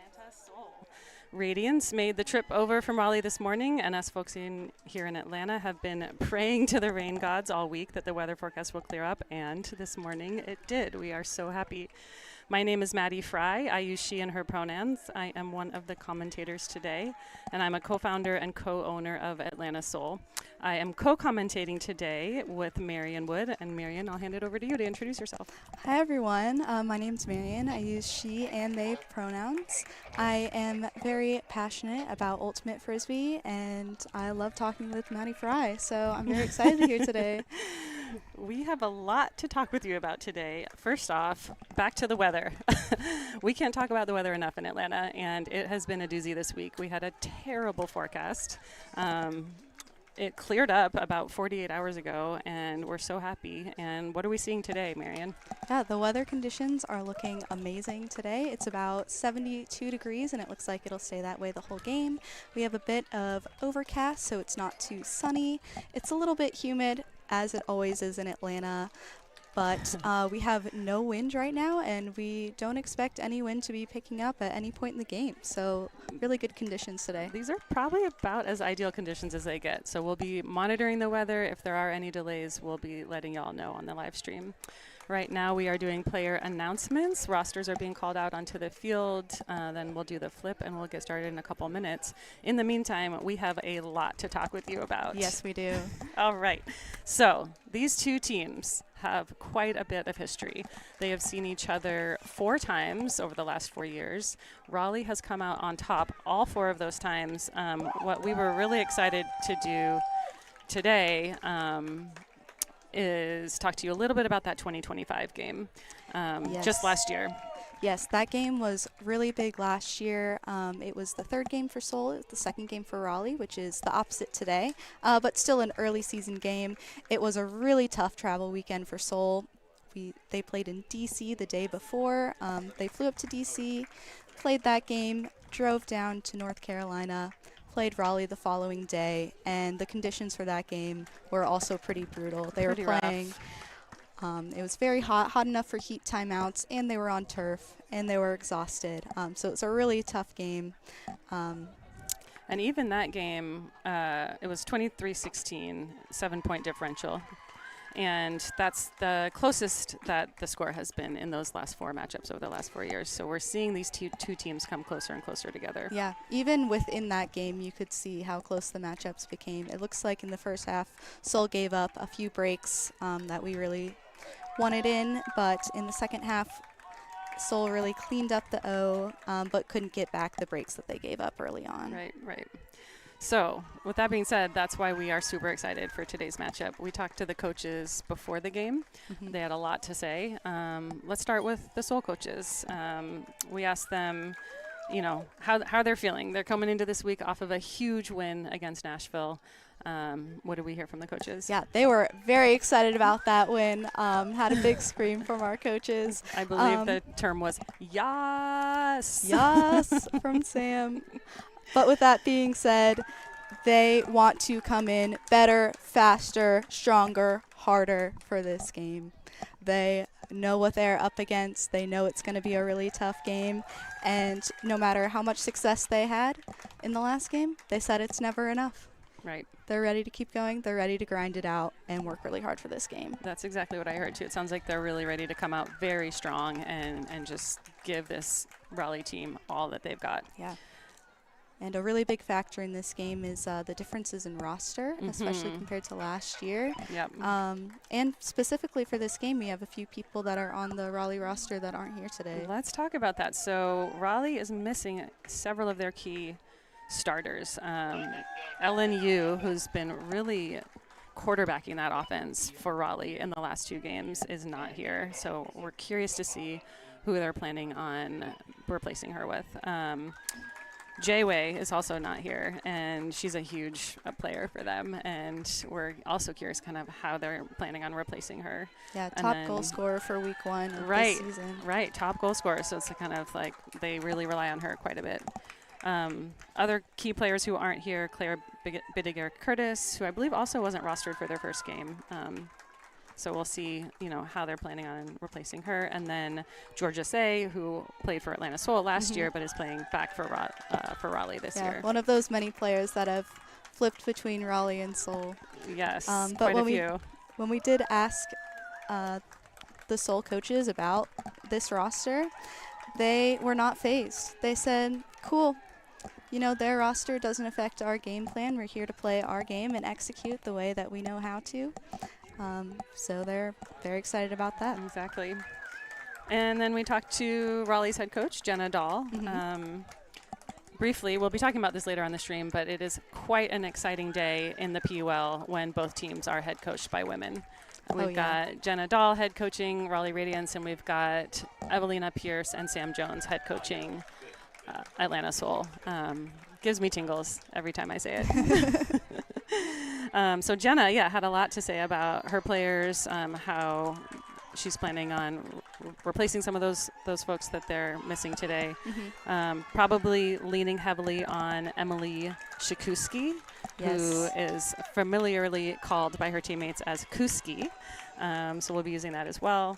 Atlanta Soul. Radiance made the trip over from Raleigh this morning, and us folks here in Atlanta have been praying to the rain gods all week that the weather forecast will clear up, and this morning it did. We are so happy. My name is Maddie Fry. I use she and her pronouns. I am one of the commentators today, and I'm a co-founder and co-owner of Atlanta Soul. I am co-commentating today with Marion Wood, and Marion, I'll hand it over to you to introduce yourself. Hi everyone, my name's Marion. I use she and they pronouns. I am very passionate about Ultimate Frisbee, and I love talking with Maddie Fry, so I'm very excited to be here today. We have a lot to talk with you about today. First off, back to the weather. We can't talk about the weather enough in Atlanta, and it has been a doozy this week. We had a terrible forecast. It cleared up about 48 hours ago, and we're so happy. And what are we seeing today, Marion? Yeah, the weather conditions are looking amazing today. It's about 72 degrees, and it looks like it'll stay that way the whole game. We have a bit of overcast, so it's not too sunny. It's a little bit humid, as it always is in Atlanta. But we have no wind right now, and we don't expect any wind to be picking up at any point in the game. So really good conditions today. These are probably about as ideal conditions as they get. So we'll be monitoring the weather. If there are any delays, we'll be letting y'all know on the live stream. Right now we are doing player announcements. Rosters are being called out onto the field. Then we'll do the flip, and we'll get started in a couple minutes. In the meantime, we have a lot to talk with you about. Yes, we do. All right. So these two teams have quite a bit of history. They have seen each other 4 times over the last 4 years. Raleigh has come out on top all 4 of those times. What we were really excited to do today is talk to you a little bit about that 2025 game just last year. Yes, that game was really big last year. It was the 3rd game for Seoul. It was the 2nd game for Raleigh, which is the opposite today, but still an early season game. It was a really tough travel weekend for Seoul. They played in D.C. the day before. They flew up to D.C., played that game, drove down to North Carolina, played Raleigh the following day, and the conditions for that game were also pretty brutal. They were playing. It was very hot enough for heat timeouts, and they were on turf, and they were exhausted. So it's a really tough game. And even that game, it was 23-16, 7-point differential. And that's the closest that the score has been in those last 4 matchups over the last 4 years. So we're seeing these two teams come closer and closer together. Yeah, even within that game, you could see how close the matchups became. It looks like in the first half, Seoul gave up a few breaks that we really wanted in. But in the second half, Seoul really cleaned up the O, but couldn't get back the breaks that they gave up early on. Right. So with that being said, that's why we are super excited for today's matchup. We talked to the coaches before the game. They had a lot to say. Let's start with the Seoul coaches. We asked them, how they're feeling. They're coming into this week off of a huge win against Nashville. What did we hear from the coaches? Yeah, they were very excited about that win. Had a big scream from our coaches. I believe the term was "Yas." Yes, from Sam. But with that being said, they want to come in better, faster, stronger, harder for this game. They know what they're up against. They know it's going to be a really tough game. And no matter how much success they had in the last game, they said it's never enough. Right. They're ready to keep going. They're ready to grind it out and work really hard for this game. That's exactly what I heard, too. It sounds like they're really ready to come out very strong and just give this Raleigh team all that they've got. Yeah. And a really big factor in this game is the differences in roster, especially compared to last year. Yep. And specifically for this game, we have a few people that are on the Raleigh roster that aren't here today. Let's talk about that. So Raleigh is missing several of their key starters. Ellen Yu, who's been really quarterbacking that offense for Raleigh in the last 2 games, is not here. So we're curious to see who they're planning on replacing her with. Jayway is also not here, and she's a huge player for them, and we're also curious kind of how they're planning on replacing her. Yeah, top goal scorer for week 1 of this season. Right, top goal scorer, so it's kind of like they really rely on her quite a bit. Other key players who aren't here, Claire Bidiger Curtis, who I believe also wasn't rostered for their first game. So we'll see, how they're planning on replacing her. And then Georgia Say, who played for Atlanta Soul last year, but is playing back for Raleigh this year. One of those many players that have flipped between Raleigh and Seoul. Yes, But quite a few. when we did ask the Seoul coaches about this roster, they were not fazed. They said, cool, their roster doesn't affect our game plan. We're here to play our game and execute the way that we know how to. So they're very excited about that. Exactly. And then we talked to Raleigh's head coach, Jenna Dahl. Briefly, we'll be talking about this later on the stream, but it is quite an exciting day in the PUL when both teams are head coached by women. We've got Jenna Dahl head coaching Raleigh Radiance, and we've got Evelina Pierce and Sam Jones head coaching Atlanta Soul. Gives me tingles every time I say it. So Jenna, had a lot to say about her players, how she's planning on replacing some of those folks that they're missing today. Probably leaning heavily on Emily Shikuski, who is familiarly called by her teammates as Kuski. So we'll be using that as well.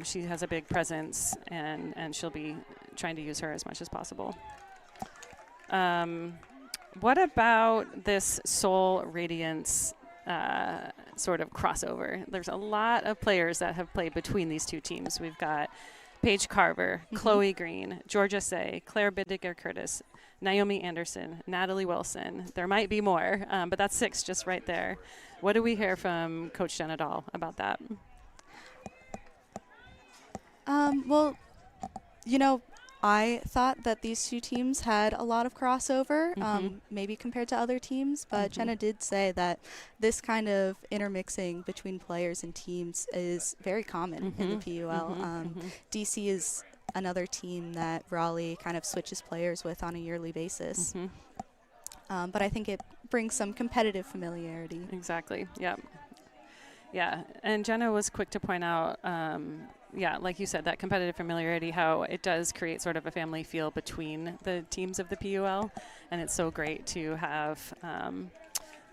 She has a big presence, and she'll be trying to use her as much as possible. What about this Soul Radiance sort of crossover? There's a lot of players that have played between these two teams. We've got Paige Carver, Chloe Green, Georgia Say, Claire Bidiger-Curtis, Naomi Anderson, Natalie Wilson. There might be more, but that's 6 just right there. What do we hear from Coach Jenna Dahl about that? Well, I thought that these two teams had a lot of crossover, maybe compared to other teams, but Jenna did say that this kind of intermixing between players and teams is very common in the PUL. DC is another team that Raleigh kind of switches players with on a yearly basis. But I think it brings some competitive familiarity. Exactly, yeah. And Jenna was quick to point out, like you said, that competitive familiarity, how it does create sort of a family feel between the teams of the PUL. And it's so great to have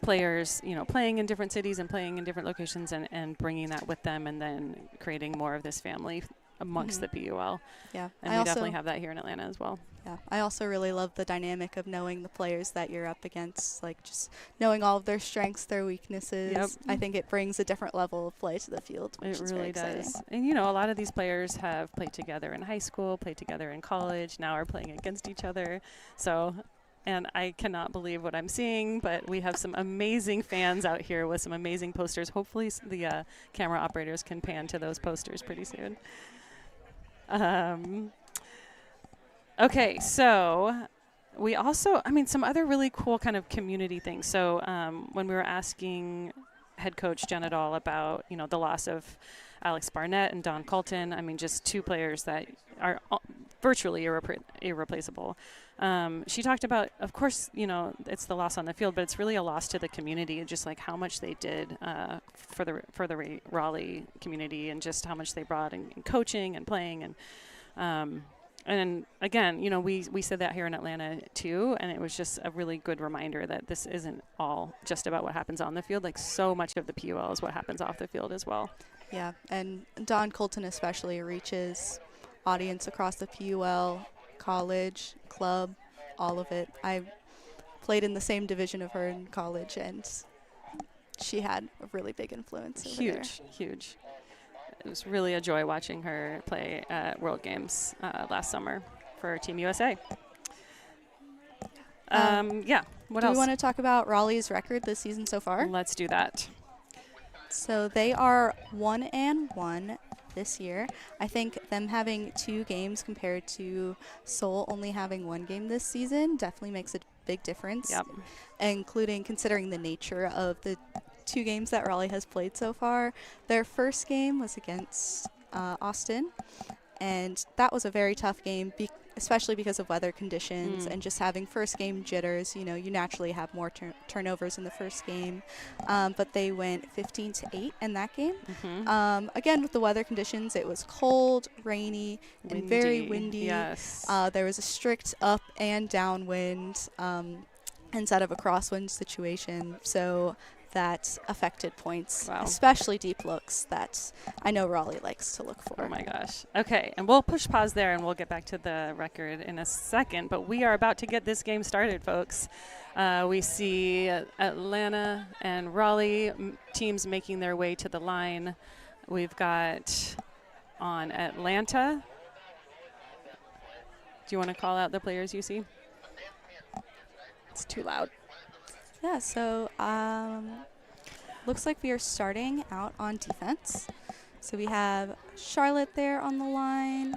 players, playing in different cities and playing in different locations and bringing that with them and then creating more of this family amongst the PUL. Yeah. And we definitely have that here in Atlanta as well. Yeah. I also really love the dynamic of knowing the players that you're up against, like just knowing all of their strengths, their weaknesses. I think it brings a different level of play to the field, which is really exciting. Does. And, a lot of these players have played together in high school, played together in college, now are playing against each other. So, and I cannot believe what I'm seeing, but we have some amazing fans out here with some amazing posters. Hopefully the camera operators can pan to those posters pretty soon. Okay, so we also, some other really cool kind of community things. So when we were asking head coach Jenna Dahl about, the loss of Alex Barnett and Dawn Colton, just 2 players that are virtually irreplaceable. She talked about, of course, it's the loss on the field, but it's really a loss to the community, just like how much they did for the Raleigh community and just how much they brought in coaching and playing. And again, we said that here in Atlanta too, and it was just a really good reminder that this isn't all just about what happens on the field. Like so much of the PUL is what happens off the field as well. Yeah, and Dawn Colton especially reaches audience across the PUL, college, club, all of it. I played in the same division of her in college, and she had a really big influence over there. Huge. It was really a joy watching her play at World Games last summer for Team USA. What else? Do we want to talk about Raleigh's record this season so far? Let's do that. So they are 1-1 this year. I think them having 2 games compared to Seoul only having 1 game this season definitely makes a big difference. Yep. Including considering the nature of the 2 games that Raleigh has played so far. Their first game was against Austin, and that was a very tough game, especially because of weather conditions and just having first game jitters. You naturally have more turnovers in the first game, but they went 15-8 in that game. Again, with the weather conditions, it was cold, rainy, and very windy. Yes. There was a strict up and down wind instead of a crosswind situation. So that affected points, Wow. especially deep looks that I know Raleigh likes to look for. Oh my gosh. Okay, and we'll push pause there and we'll get back to the record in a second, but we are about to get this game started, folks. We see Atlanta and Raleigh teams making their way to the line. We've got on Atlanta. Do you want to call out the players you see? It's too loud. Yeah, so looks like we are starting out on defense. So we have Charlotte there on the line.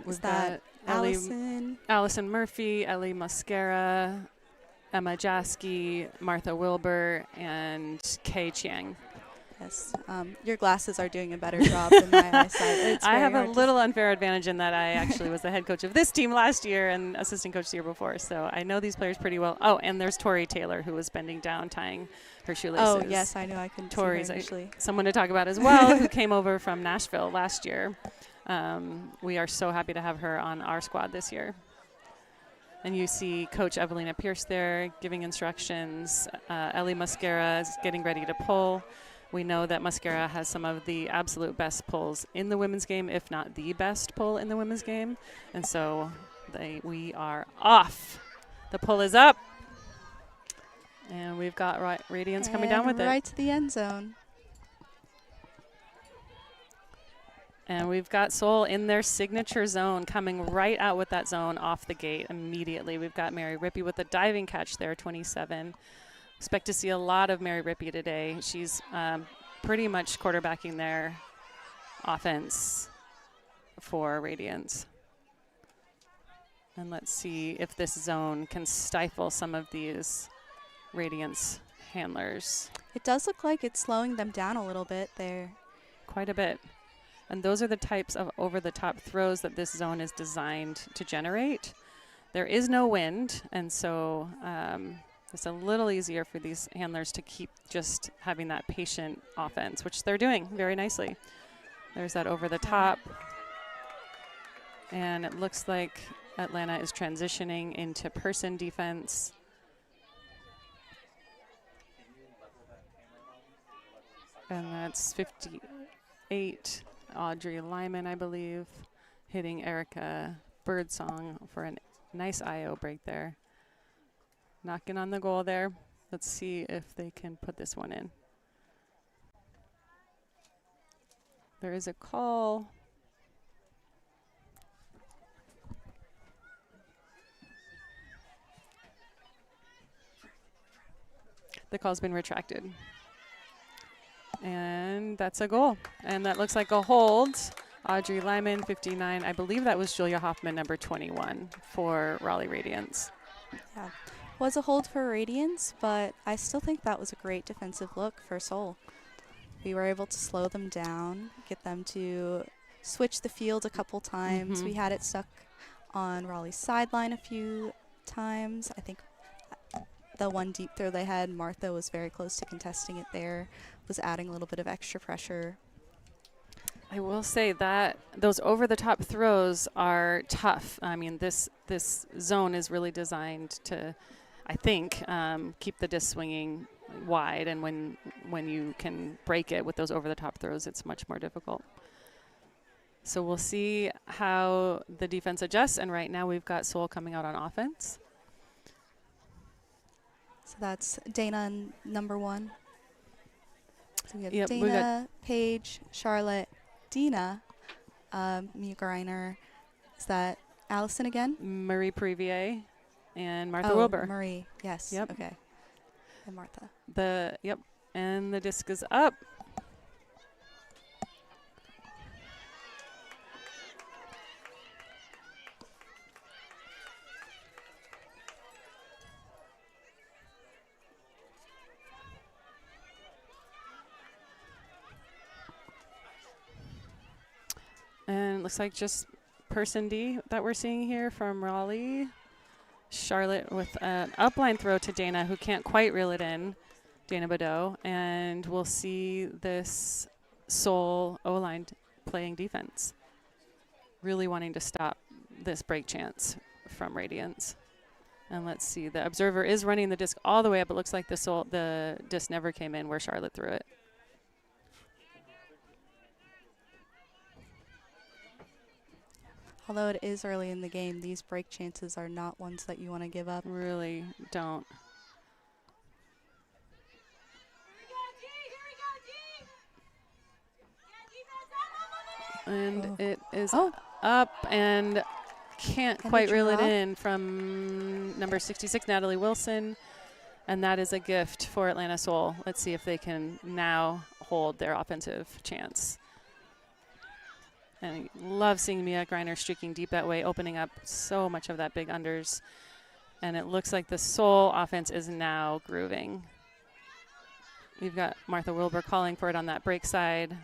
Is that Allison Murphy, Ellie Mascara, Emma Jaski, Martha Wilbur, and Kay Chiang. Yes, your glasses are doing a better job than my eyesight. I have a little unfair advantage in that I actually was the head coach of this team last year and assistant coach the year before, so I know these players pretty well. Oh, and there's Tori Taylor, who was bending down, tying her shoelaces. Oh, yes, I know. I couldn't Tori's see her initially. Someone to talk about as well, who came over from Nashville last year. We are so happy to have her on our squad this year. And you see Coach Evelina Pierce there giving instructions. Ellie Mascara is getting ready to pull. We know that Mascara has some of the absolute best pulls in the women's game, if not the best pull in the women's game. And so we are off. The pull is up. And we've got Radiance coming down with it. Right to the end zone. And we've got Seoul in their signature zone, coming right out with that zone off the gate immediately. We've got Mary Rippey with a diving catch there, 27. Expect to see a lot of Mary Rippey today. She's pretty much quarterbacking their offense for Radiance. And let's see if this zone can stifle some of these Radiance handlers. It does look like it's slowing them down a little bit there. Quite a bit. And those are the types of over-the-top throws that this zone is designed to generate. There is no wind, and so it's a little easier for these handlers to keep just having that patient offense, which they're doing very nicely. There's that over the top. And it looks like Atlanta is transitioning into person defense. And that's 58. Audrey Lyman, I believe, hitting Erica Birdsong for a nice IO break there. Knocking on the goal there. Let's see if they can put this one in. There is a call. The call's been retracted. And that's a goal. And that looks like a hold. Audrey Lyman, 59. I believe that was Julia Hoffman, number 21, for Raleigh Radiance. Yeah, was a hold for Radiance, but I still think that was a great defensive look for Seoul. We were able to slow them down, get them to switch the field a couple times. We had it stuck on Raleigh's sideline a few times. I think the one deep throw they had, Martha was very close to contesting it there, was adding a little bit of extra pressure. I will say that those over-the-top throws are tough. I mean, this zone is really designed to, I think, keep the disc swinging wide, and when you can break it with those over-the-top throws, it's much more difficult. So we'll see how the defense adjusts, and right now we've got Seoul coming out on offense. So that's Dana number 1. So we have Yep, Dana, Paige, Charlotte, Dina, Mia Greiner. Is that Allison again? Marie Previer and Martha Wilbur. Marie, yes. Yep. Okay. And Martha. And the disc is up. And it looks like just person D that we're seeing here from Raleigh. Charlotte with an upline throw to Dana, who can't quite reel it in, Dana Badeau. And we'll see this Seoul O-line playing defense, really wanting to stop this break chance from Radiance. And let's see, the observer is running the disc all the way up. It looks like the disc never came in where Charlotte threw it. Although it is early in the game, these break chances are not ones that you want to give up. Really don't. And it is up and can't quite reel it in from number 66, Natalie Wilson. And that is a gift for Atlanta Soul. Let's see if they can now hold their offensive chance. And I love seeing Mia Greiner streaking deep that way, opening up so much of that big unders. And it looks like the Soul offense is now grooving. We've got Martha Wilbur calling for it on that break side.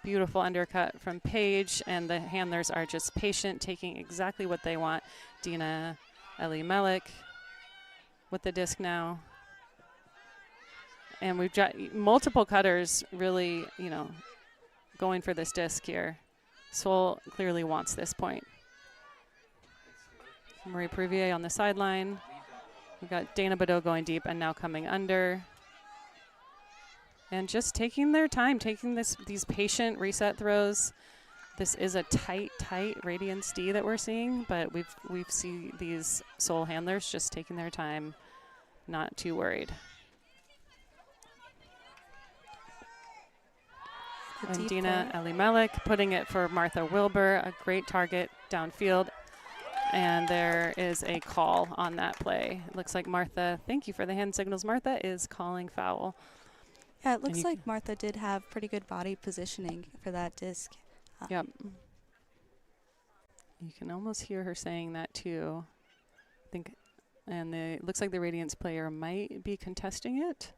Beautiful undercut from Paige, and the handlers are just patient, taking exactly what they want. Dina Eli-Melik with the disc now. And we've got multiple cutters really, you know, going for this disc here. Soul clearly wants this point. Marie Previer on the sideline. We've got Dana Badeau going deep and now coming under. And just taking their time, taking these patient reset throws. This is a tight Radiance D that we're seeing, but we've seen these Soul handlers just taking their time, not too worried. And Dina Eli-Melik putting it for Martha Wilbur, a great target downfield. And there is a call on that play. It looks like Martha, thank you for the hand signals, Martha is calling foul. Yeah, it looks like Martha did have pretty good body positioning for that disc. Yep. You can almost hear her saying that too. I think, and it looks like the Radiance player might be contesting it.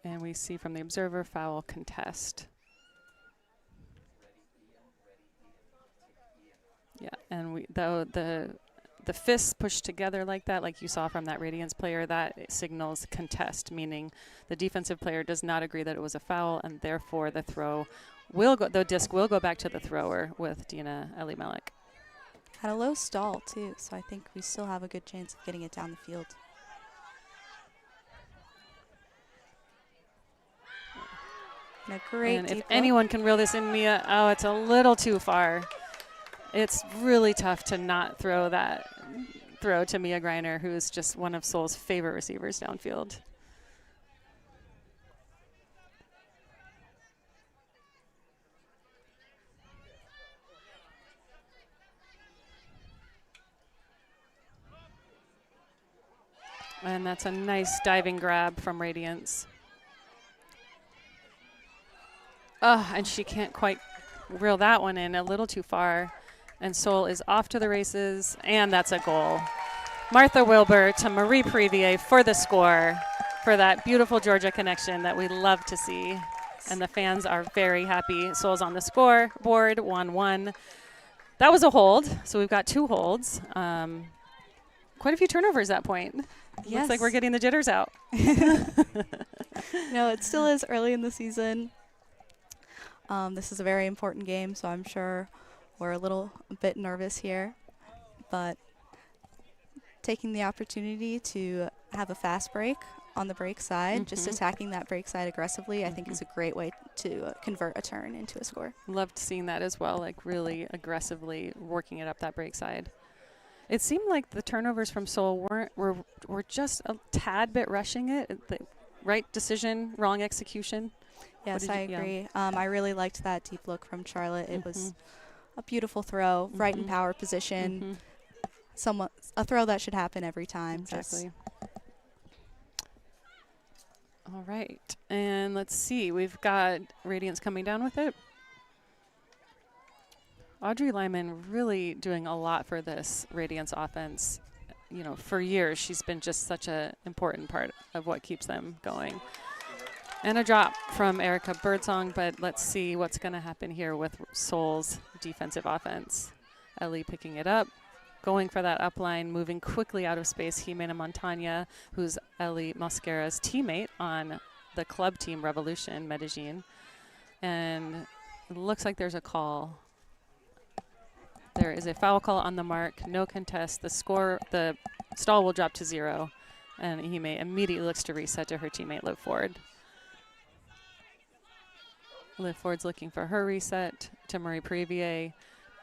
And we see from the observer foul contest. Yeah, and the fists pushed together like that, like you saw from that Radiance player, that signals contest, meaning the defensive player does not agree that it was a foul, and therefore the throw will go, the disc will go back to the thrower with Dina Eli-Melik. Had a low stall too, so I think we still have a good chance of getting it down the field. And a great and deep if look. anyone can reel this in, Mia, oh, it's a little too far. It's really tough to not throw that throw to Mia Greiner, who is just one of Soul's favorite receivers downfield. And that's a nice diving grab from Radiance. Oh, and she can't quite reel that one in, a little too far. And Soul is off to the races, and that's a goal. Martha Wilbur to Marie Previer for the score, for that beautiful Georgia connection that we love to see. And the fans are very happy. Soul's on the scoreboard, 1-1. That was a hold, so we've got 2 holds. Quite a few turnovers at that point. Yes. Looks like we're getting the jitters out. No, it still is early in the season. This is a very important game, so I'm sure we're a bit nervous here. But taking the opportunity to have a fast break on the break side, just attacking that break side aggressively, I think is a great way to convert a turn into a score. Loved seeing that as well, like really aggressively working it up that break side. It seemed like the turnovers from Soul were just a tad bit rushing it. The right decision, wrong execution. Yes, I agree. I really liked that deep look from Charlotte. It was a beautiful throw, right in power position. A throw that should happen every time. Exactly. All right, and let's see. We've got Radiance coming down with it. Audrey Lyman really doing a lot for this Radiance offense. You know, for years, she's been just such an important part of what keeps them going. And a drop from Erica Birdsong, but let's see what's going to happen here with Soul's defensive offense. Ellie picking it up, going for that upline, moving quickly out of space. Jimena Montaña, who's Ellie Mosquera's teammate on the club team Revolution Medellin. And it looks like there's a call. There is a foul call on the mark, no contest. The stall will drop to 0, and Hime immediately looks to reset to her teammate Liv Ford. Liv Ford's looking for her reset to Marie Previer.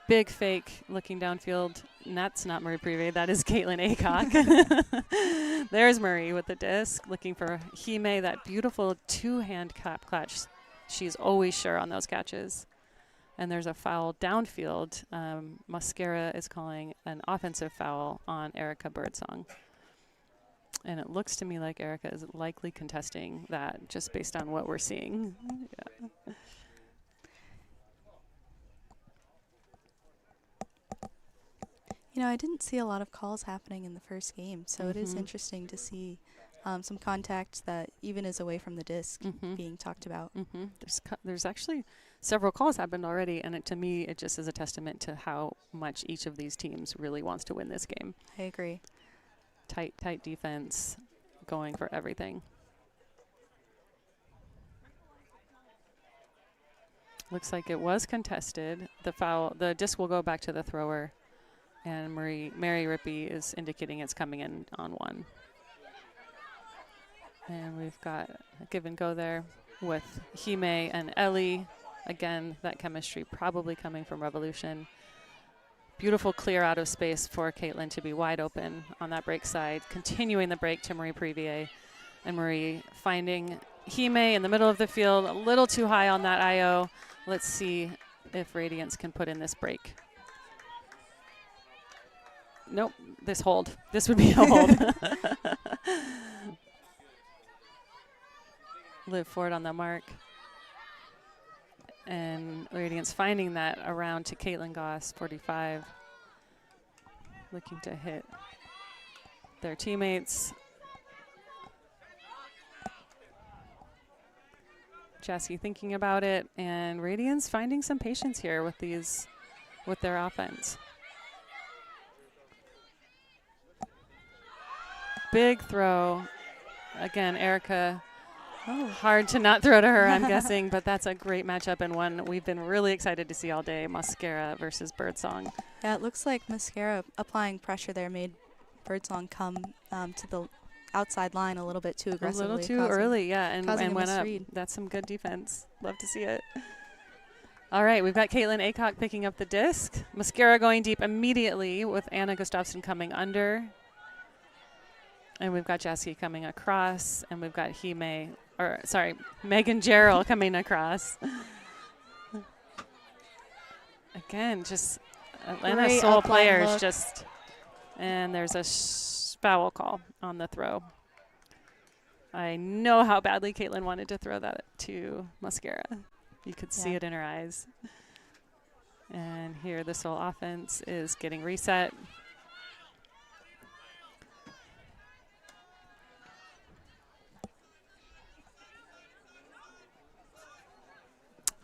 Big fake looking downfield. And that's not Marie Previer, that is Caitlin Aycock. There's Marie with the disc, looking for Hime, that beautiful 2-hand clutch. She's always sure on those catches. And there's a foul downfield. Mascara is calling an offensive foul on Erica Birdsong. And it looks to me like Erica is likely contesting that just based on what we're seeing. Yeah. You know, I didn't see a lot of calls happening in the first game, so it is interesting to see some contact that even is away from the disc being talked about. There's actually several calls happened already, and to me, it just is a testament to how much each of these teams really wants to win this game. I agree. Tight defense, going for everything. Looks like it was contested. The disc will go back to the thrower, and Mary Rippey is indicating it's coming in on 1. And we've got a give and go there with Hime and Ellie. Again, that chemistry probably coming from Revolution. Beautiful clear out of space for Caitlin to be wide open on that break side. Continuing the break to Marie Previer. And Marie finding Hime in the middle of the field, a little too high on that IO. Let's see if Radiance can put in this break. Nope, this hold. This would be a hold. Liv Ford on the mark. And Radiance finding that around to Caitlin Goss, 45. Looking to hit their teammates. Jessie thinking about it, and Radiance finding some patience here with their offense. Big throw. Again, Erica. Oh, hard to not throw to her, I'm guessing, but that's a great matchup and one we've been really excited to see all day, Mascara versus Birdsong. Yeah, it looks like Mascara applying pressure there made Birdsong come to the outside line a little bit too aggressively. A little too early, yeah, and went up. Misread. That's some good defense. Love to see it. All right, we've got Caitlin Aycock picking up the disc. Mascara going deep immediately with Anna Gustafsson coming under. And we've got Jessie coming across, and we've got Megan Jarrell coming across. Again, just Atlanta Great Soul up line players look. And there's a foul call on the throw. I know how badly Caitlin wanted to throw that to Mascara. You could see it in her eyes. And here the Soul offense is getting reset.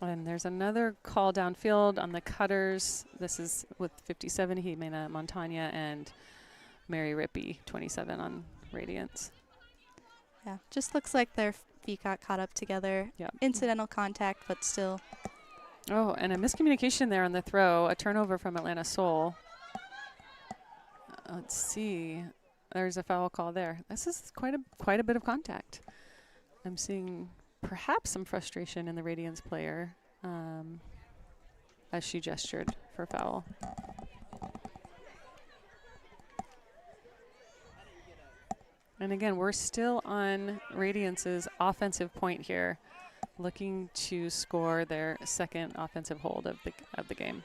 And there's another call downfield on the cutters. This is with 57, Jimena Montaña, and Mary Rippey, 27 on Radiance. Yeah, just looks like their feet got caught up together. Yep. Incidental contact, but still. Oh, and a miscommunication there on the throw. A turnover from Atlanta Soul. Let's see. There's a foul call there. This is quite a bit of contact. I'm seeing perhaps some frustration in the Radiance player as she gestured for foul. And again, we're still on Radiance's offensive point here, looking to score their second offensive hold of the game.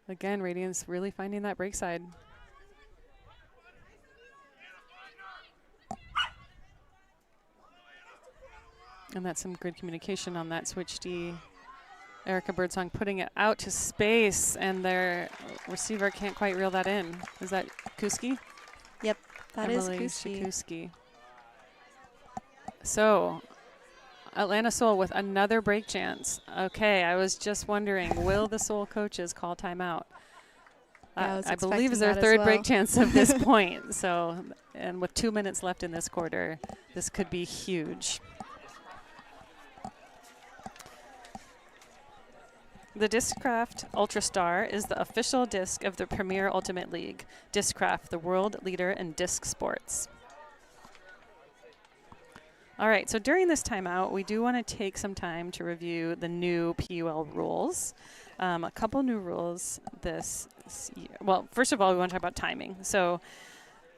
Again, Radiance really finding that break side. And that's some good communication on that switch D. Erica Birdsong putting it out to space, and their receiver can't quite reel that in. Is that Kuski? Yep, that is Emily Kuski. Shakuski. So, Atlanta Soul with another break chance. Okay, I was just wondering, will the Soul coaches call timeout? Yeah, I believe is their third break chance of this point. So, and with 2 minutes left in this quarter, this could be huge. The Discraft Ultrastar is the official disc of the Premier Ultimate League. Discraft, the world leader in disc sports. All right, so during this timeout, we do want to take some time to review the new PUL rules. A couple new rules this year. Well, first of all, we want to talk about timing. So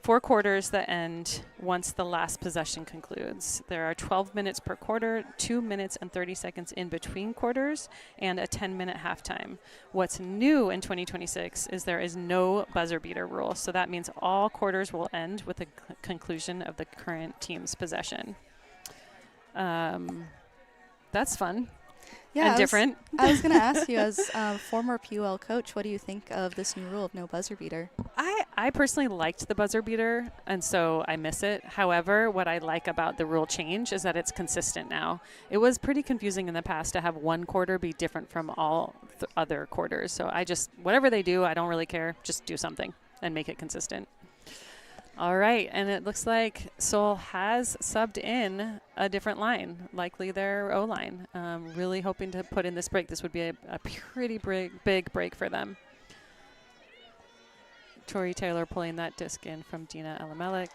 4 quarters that end once the last possession concludes. There are 12 minutes per quarter, 2 minutes and 30 seconds in between quarters, and a 10-minute halftime. What's new in 2026 is there is no buzzer beater rule. So that means all quarters will end with the conclusion of the current team's possession. That's fun. Yeah, and different. I was going to ask you, as a former PUL coach, what do you think of this new rule of no buzzer beater? I personally liked the buzzer beater, and so I miss it. However, what I like about the rule change is that it's consistent now. It was pretty confusing in the past to have one quarter be different from all the other quarters. So whatever they do, I don't really care. Just do something and make it consistent. All right, and it looks like Seoul has subbed in a different line, likely their O-line. Really hoping to put in this break. This would be a pretty big break for them. Tori Taylor pulling that disc in from Dina Elamelik.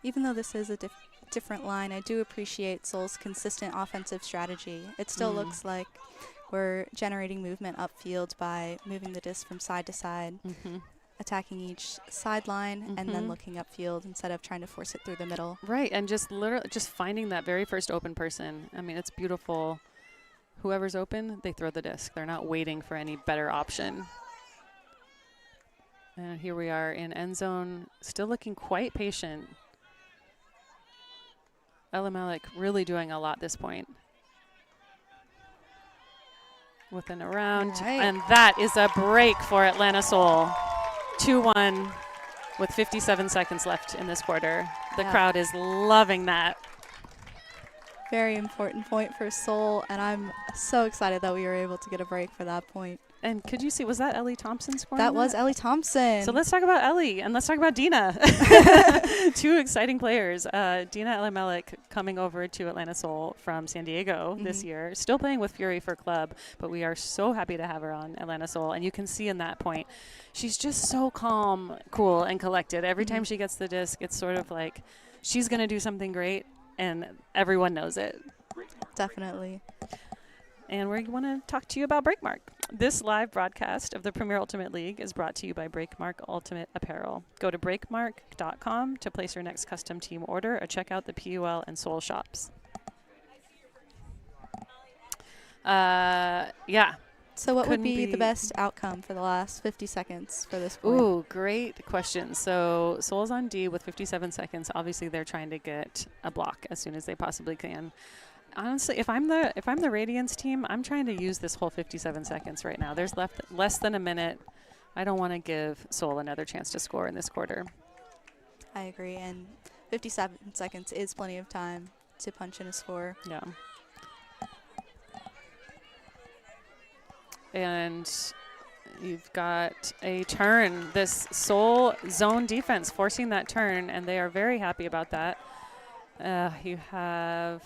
Even though this is a different line, I do appreciate Seoul's consistent offensive strategy. It still looks like we're generating movement upfield by moving the disc from side to side, attacking each sideline, and then looking upfield instead of trying to force it through the middle. Right, and just literally just finding that very first open person. I mean, it's beautiful. Whoever's open, they throw the disc. They're not waiting for any better option. And here we are in end zone, still looking quite patient. Elamelik really doing a lot this point. With an around, and that is a break for Atlanta Seoul. 2-1 with 57 seconds left in this quarter. The crowd is loving that. Very important point for Seoul, and I'm so excited that we were able to get a break for that point. And could you see, was that Ellie Thompson scoring that? Was Ellie Thompson. So let's talk about Ellie, and let's talk about Dina. 2 exciting players. Dina Elamelik coming over to Atlanta Seoul from San Diego this year, still playing with Fury for club, but we are so happy to have her on Atlanta Seoul. And you can see in that point, she's just so calm, cool, and collected. Every time she gets the disc, it's sort of like she's going to do something great, and everyone knows it. Definitely. And we want to talk to you about Breakmark. This live broadcast of the Premier Ultimate League is brought to you by Breakmark Ultimate Apparel. Go to breakmark.com to place your next custom team order or check out the PUL and Seoul shops. Yeah. So what would be the best outcome for the last 50 seconds for this point? Ooh, great question. So Seoul's on D with 57 seconds. Obviously, they're trying to get a block as soon as they possibly can. Honestly, if I'm the Radiance team, I'm trying to use this whole 57 seconds right now. There's left less than a minute. I don't want to give Seoul another chance to score in this quarter. I agree, and 57 seconds is plenty of time to punch in a score. Yeah. And you've got a turn. This Seoul zone defense forcing that turn, and they are very happy about that. You have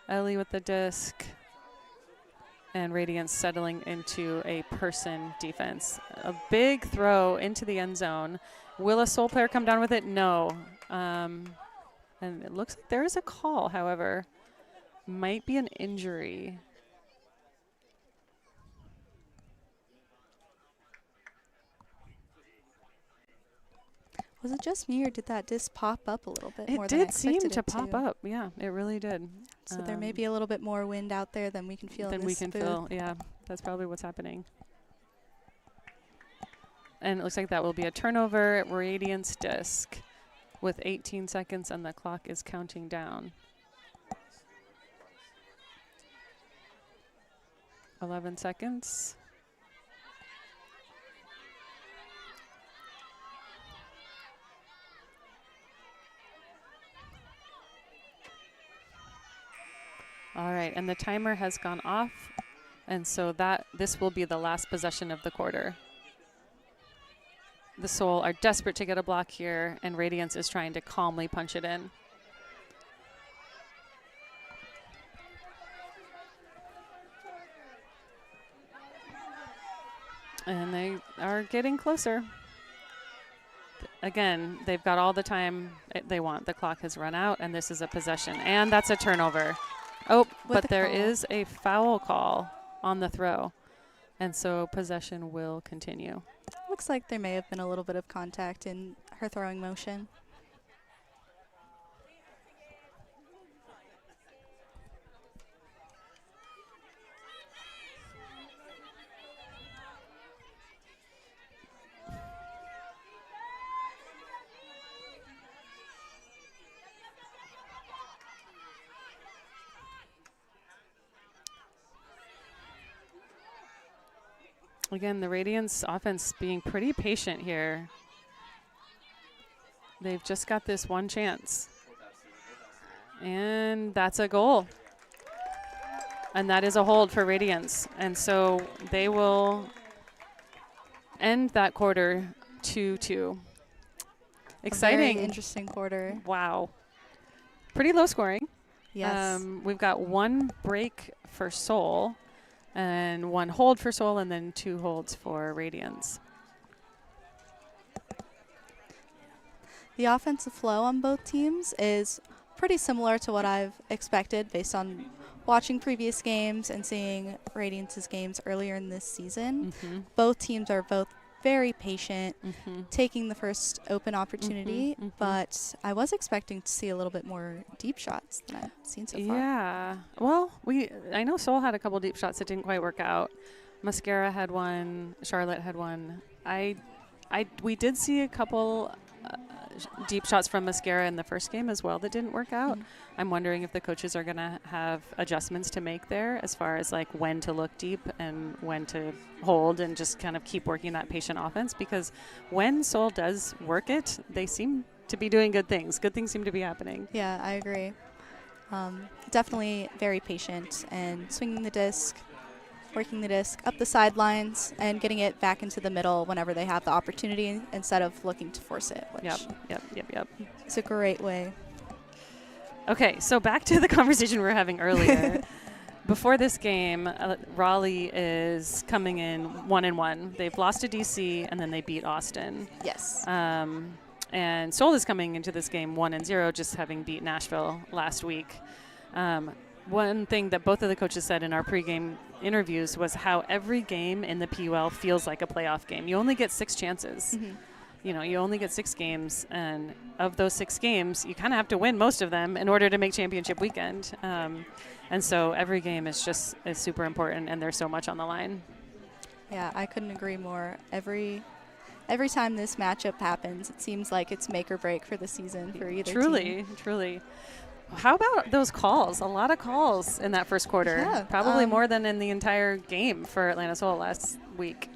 Ellie with the disc, and Radiance settling into a person defense. A big throw into the end zone. Will a Seoul player come down with it? No. And it looks like there is a call, however. Might be an injury. Was it just me, or did that disc pop up a little bit more It than I did seem expected to it pop up. Yeah, it really did. So there may be a little bit more wind out there than we can feel in this booth. Yeah, that's probably what's happening. And it looks like that will be a turnover. Radiance disc with 18 seconds, and the clock is counting down. 11 seconds. All right, and the timer has gone off, and so this will be the last possession of the quarter. the Soul are desperate to get a block here, and Radiance is trying to calmly punch it in. And they are getting closer. Again, they've got all the time they want. The clock has run out, and this is a possession. And that's a turnover. Oh, but there is a foul call on the throw. And so possession will continue. Looks like there may have been a little bit of contact in her throwing motion. Again, the Radiance offense being pretty patient here. They've just got this one chance. And that's a goal. And that is a hold for Radiance. And so they will end that quarter 2-2. Exciting. Very interesting quarter. Wow. Pretty low scoring. Yes. We've got one break for Soul, and one hold for Soul, and then 2 holds for Radiance. The offensive flow on both teams is pretty similar to what I've expected based on watching previous games and seeing Radiance's games earlier in this season. Both teams are both very patient, taking the first open opportunity, but I was expecting to see a little bit more deep shots than I've seen so far. Yeah. Well, I know Soul had a couple deep shots that didn't quite work out. Mascara had one. Charlotte had one. We did see a couple deep shots from Mascara in the first game as well that didn't work out. I'm wondering if the coaches are going to have adjustments to make there as far as like when to look deep and when to hold and just kind of keep working that patient offense, because when Soul does work it, they seem to be doing good things. Good things seem to be happening. Yeah, I agree. Definitely very patient and swinging the disc, working the disc up the sidelines and getting it back into the middle whenever they have the opportunity instead of looking to force it, which Yep. is a great way. Okay, so back to the conversation we were having earlier. Before this game, Raleigh is coming in 1-1. They've lost to DC, and then they beat Austin. Yes. And Soul is coming into this game 1-0, just having beat Nashville last week. One thing that both of the coaches said in our pregame interviews was how every game in the PUL feels like a playoff game. You only get 6 chances. You know, you only get 6 games, and of those 6 games, you kind of have to win most of them in order to make championship weekend. And so every game is super important, and there's so much on the line. Yeah, I couldn't agree more. Every time this matchup happens, it seems like it's make or break for the season for either team. Truly. How about those calls? A lot of calls in that first quarter. Yeah, Probably more than in the entire game for Atlanta Soul last week.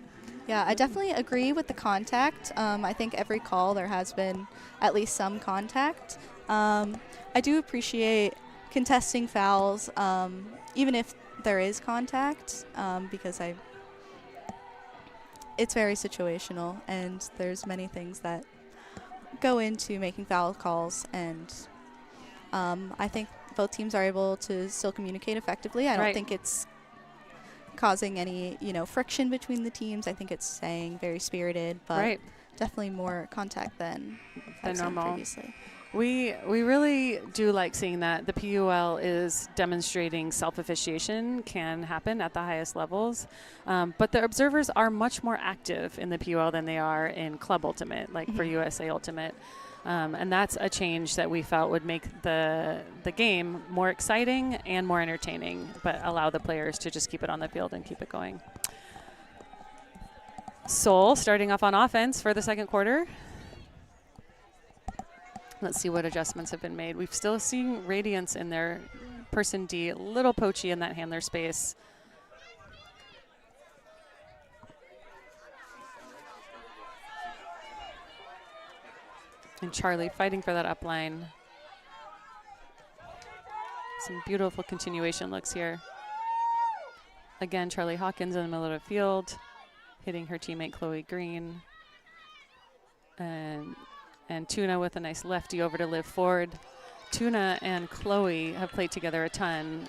Yeah, I definitely agree with the contact. I think every call there has been at least some contact. I do appreciate contesting fouls, even if there is contact, because it's very situational, and there's many things that go into making foul calls, and I think both teams are able to still communicate effectively. I don't think it's causing any, friction between the teams. I think it's staying very spirited, but definitely more contact than I've seen previously. We really do like seeing that. The PUL is demonstrating self-officiation can happen at the highest levels, but the observers are much more active in the PUL than they are in Club Ultimate, like for USA Ultimate. And that's a change that we felt would make the game more exciting and more entertaining, but allow the players to just keep it on the field and keep it going. Soul starting off on offense for the second quarter. Let's see what adjustments have been made. We've still seen Radiance in their person D, a little poachy in that handler space. And Charlie fighting for that up line. Some beautiful continuation looks here. Again, Charlie Hawkins in the middle of the field, hitting her teammate Chloe Green. And Tuna with a nice lefty over to Liv Ford. Tuna and Chloe have played together a ton.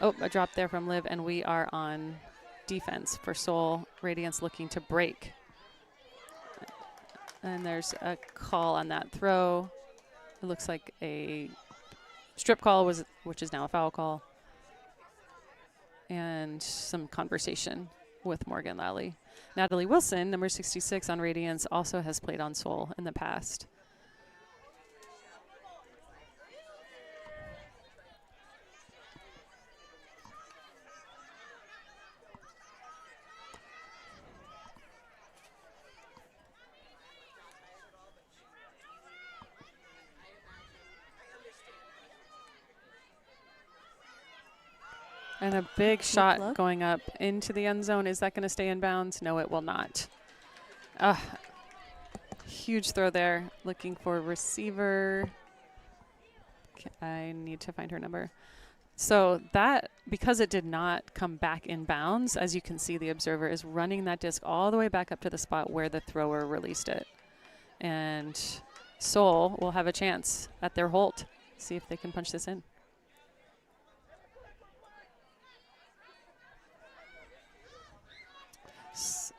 Oh, a drop there from Liv, and we are on defense for Seoul. Radiance looking to break. And there's a call on that throw. It looks like a strip call, which is now a foul call. And some conversation with Morgan Lally. Natalie Wilson, number 66 on Radiance, also has played on Seoul in the past. And a big shot going up into the end zone. Is that going to stay in bounds? No, it will not. Huge throw there. Looking for receiver. I need to find her number. So that, because it did not come back in bounds, as you can see, the observer is running that disc all the way back up to the spot where the thrower released it. And Seoul will have a chance at their Holt. See if they can punch this in.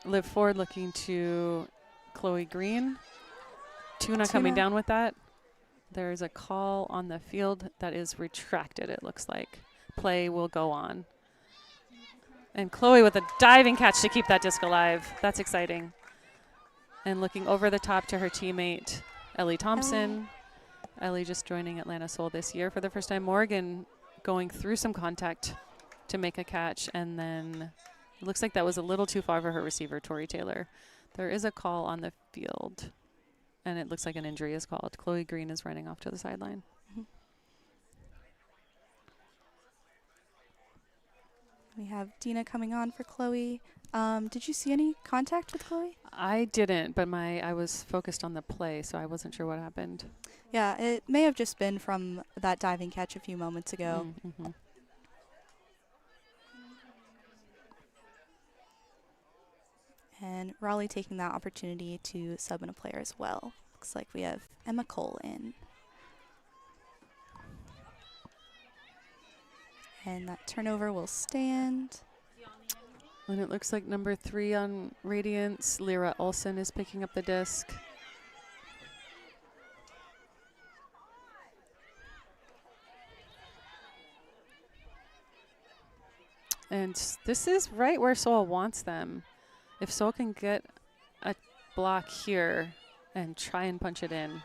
Liv Ford looking to Chloe Green. Tuna coming down with that. There's a call on the field that is retracted, it looks like. Play will go on. And Chloe with a diving catch to keep that disc alive. That's exciting. And looking over the top to her teammate, Ellie Thompson. Ellie just joining Atlanta Soul this year for the first time. Morgan going through some contact to make a catch, and then it looks like that was a little too far for her receiver, Tori Taylor. There is a call on the field, and it looks like an injury is called. Chloe Green is running off to the sideline. We have Dina coming on for Chloe. Did you see any contact with Chloe? I didn't, but I was focused on the play, so I wasn't sure what happened. Yeah, it may have just been from that diving catch a few moments ago. Mm-hmm. And Raleigh taking that opportunity to sub in a player as well. Looks like we have Emma Cole in. And that turnover will stand. And it looks like number 3 on Radiance, Lyra Olsen, is picking up the disc. And this is right where Seoul wants them. If Seoul can get a block here and try and punch it in.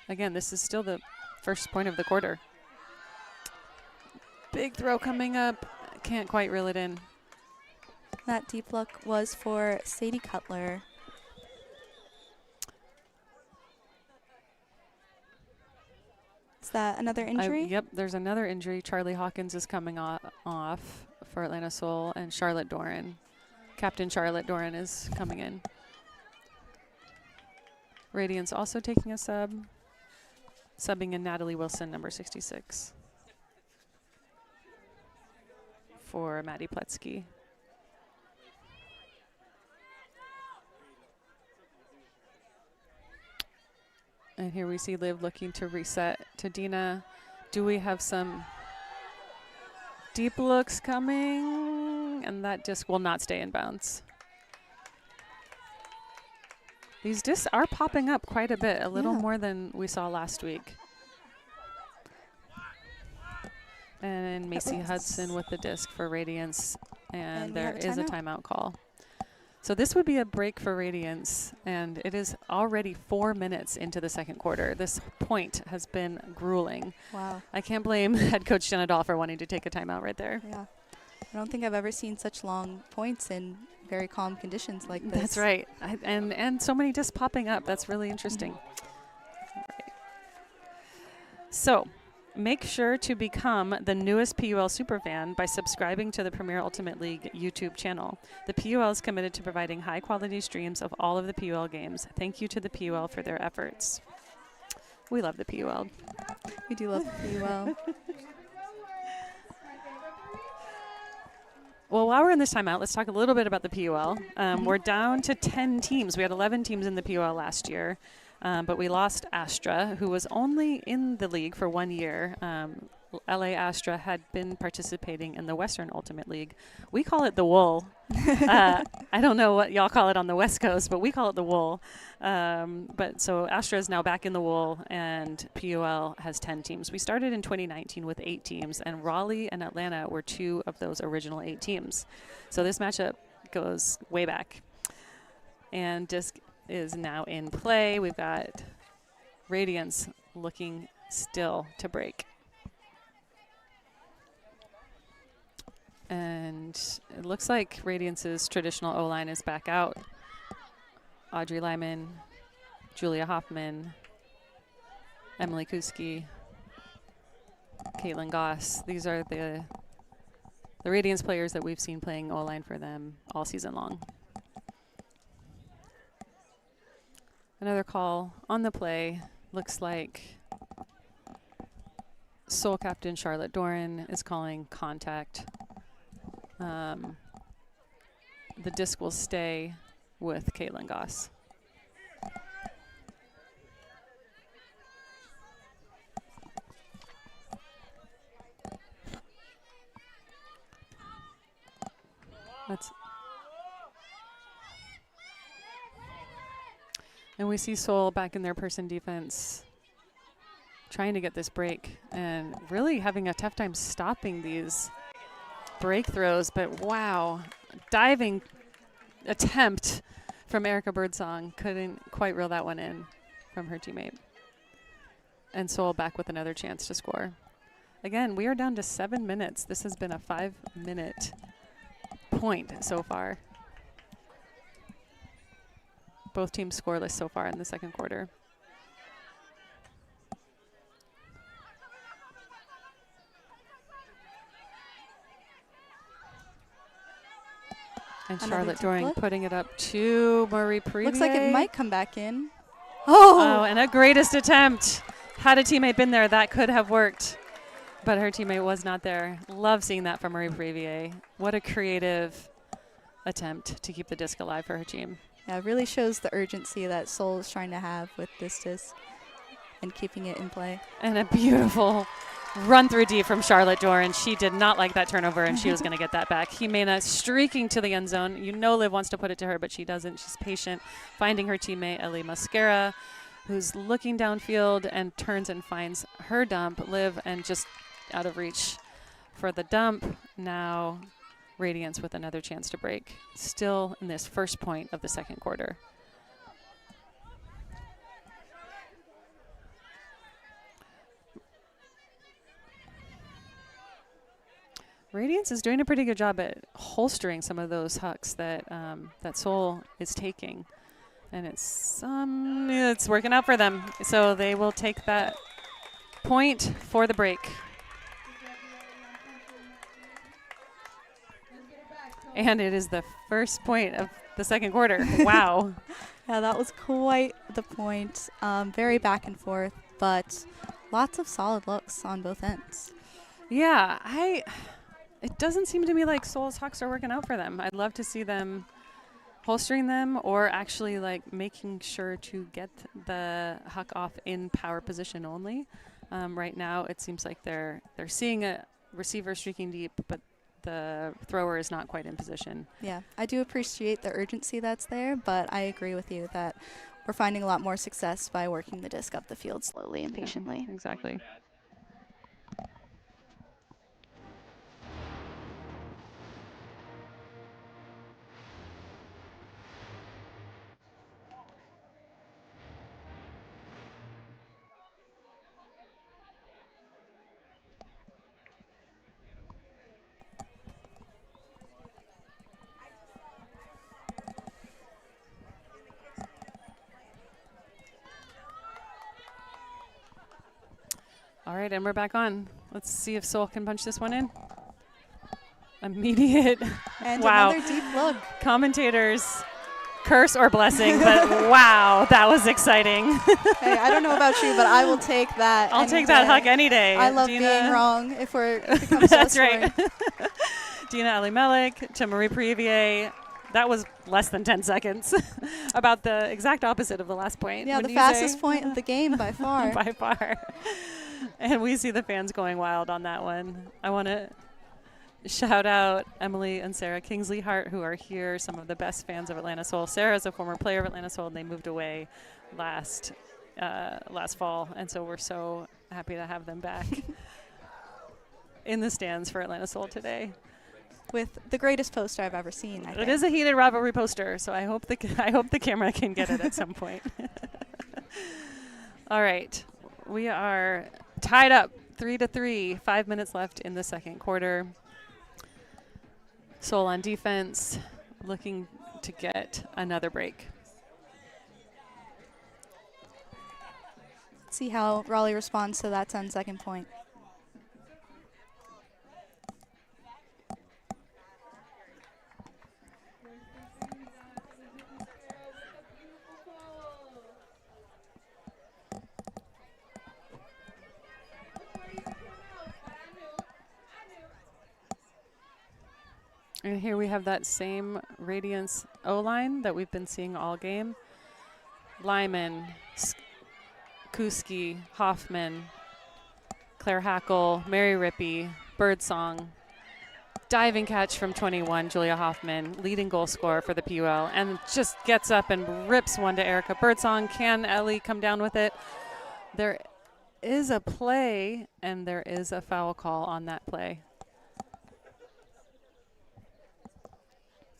Again, this is still the first point of the quarter. Big throw coming up. Can't quite reel it in. That deep look was for Sadie Cutler. Is that another injury? Yep, there's another injury. Charlie Hawkins is coming off for Atlanta Soul, and Charlotte Doran. Captain Charlotte Doran is coming in. Radiance also taking a sub. Subbing in Natalie Wilson, number 66. For Maddie Pletsky. And here we see Liv looking to reset to Dina. Do we have some deep looks coming? And that disc will not stay in bounds. These discs are popping up quite a bit, a little more than we saw last week. And Macy Hudson with the disc for Radiance, and there is a timeout call. So this would be a break for Radiance, and it is already 4 minutes into the second quarter. This point has been grueling. Wow. I can't blame head coach Jenna Dahl for wanting to take a timeout right there. Yeah. I don't think I've ever seen such long points in very calm conditions like this. That's right. And so many discs popping up. That's really interesting. Right. So make sure to become the newest PUL superfan by subscribing to the Premier Ultimate League YouTube channel. The PUL is committed to providing high-quality streams of all of the PUL games. Thank you to the PUL for their efforts. We love the PUL. We do love the PUL. Well, while we're in this timeout, let's talk a little bit about the PUL. We're down to 10 teams. We had 11 teams in the PUL last year, but we lost Astra, who was only in the league for 1 year. LA Astra had been participating in the Western Ultimate League. We call it the Wool. I don't know what y'all call it on the West Coast, but we call it the Wool. But so Astra is now back in the Wool, and PUL has 10 teams. We started in 2019 with 8 teams, and Raleigh and Atlanta were 2 of those original 8 teams. So this matchup goes way back. And disc is now in play. We've got Radiance looking still to break. And it looks like Radiance's traditional O-line is back out. Audrey Lyman, Julia Hoffman, Emily Kuski, Caitlin Goss. These are the Radiance players that we've seen playing O-line for them all season long. Another call on the play. Looks like Soul Captain Charlotte Doran is calling contact. The disc will stay with Caitlin Goss. And we see Soul back in their person defense, trying to get this break and really having a tough time stopping these break throws. But wow, diving attempt from Erica Birdsong. Couldn't quite reel that one in from her teammate. And Soul back with another chance to score. Again, we are down to 7 minutes. This has been a 5-minute point so far. Both teams scoreless so far in the second quarter. And Charlotte Doring putting it up to Marie Previer. Looks like it might come back in. Oh, and a greatest attempt. Had a teammate been there, that could have worked. But her teammate was not there. Love seeing that from Marie Previer. What a creative attempt to keep the disc alive for her team. Yeah, it really shows the urgency that Soul is trying to have with this disc and keeping it in play. And a beautiful run through D from Charlotte Doran. She did not like that turnover, and she was going to get that back. Jimena streaking to the end zone. You know Liv wants to put it to her, but she doesn't. She's patient, finding her teammate, Ellie Mascara, who's looking downfield and turns and finds her dump. Liv and just out of reach for the dump. Now Radiance with another chance to break. Still in this first point of the second quarter. Radiance is doing a pretty good job at holstering some of those hucks that that Soul is taking, and it's working out for them. So they will take that point for the break. And it is the first point of the second quarter. Wow. Yeah, that was quite the point. Very back and forth, but lots of solid looks on both ends. Yeah, it doesn't seem to me like Soul's hucks are working out for them. I'd love to see them holstering them or actually like making sure to get the huck off in power position only. Right now, it seems like they're seeing a receiver streaking deep, but the thrower is not quite in position. Yeah, I do appreciate the urgency that's there, but I agree with you that we're finding a lot more success by working the disc up the field slowly and patiently. Yeah, exactly. All right, and we're back on. Let's see if Soul can punch this one in. Immediate. And wow. Another deep look. Commentators, curse or blessing, but wow, that was exciting. Hey, I don't know about you, but I will take that. I'll take that hug any day. I love Dina. being wrong if it comes to That's right. Dina Elimelech to Marie Previer. That was less than 10 seconds. About the exact opposite of the last point. Yeah, the fastest point of the game by far. By far. And we see the fans going wild on that one. I want to shout out Emily and Sarah Kingsley Hart, who are here, some of the best fans of Atlanta Soul. Sarah's a former player of Atlanta Soul, and they moved away last fall. And so we're so happy to have them back in the stands for Atlanta Soul today. With the greatest poster I've ever seen, I think. It is a heated rivalry poster, so I hope the camera can get it at some point. All right, we are tied up 3-3, 5 minutes left in the second quarter. Soul on defense, looking to get another break. See how Raleigh responds to that 10-second point. And here we have that same Radiance O-line that we've been seeing all game. Lyman, Kuski, Hoffman, Claire Hackle, Mary Rippey, Birdsong. Diving catch from 21, Julia Hoffman, leading goal scorer for the PUL, and just gets up and rips one to Erica Birdsong. Can Ellie come down with it? There is a play, and there is a foul call on that play.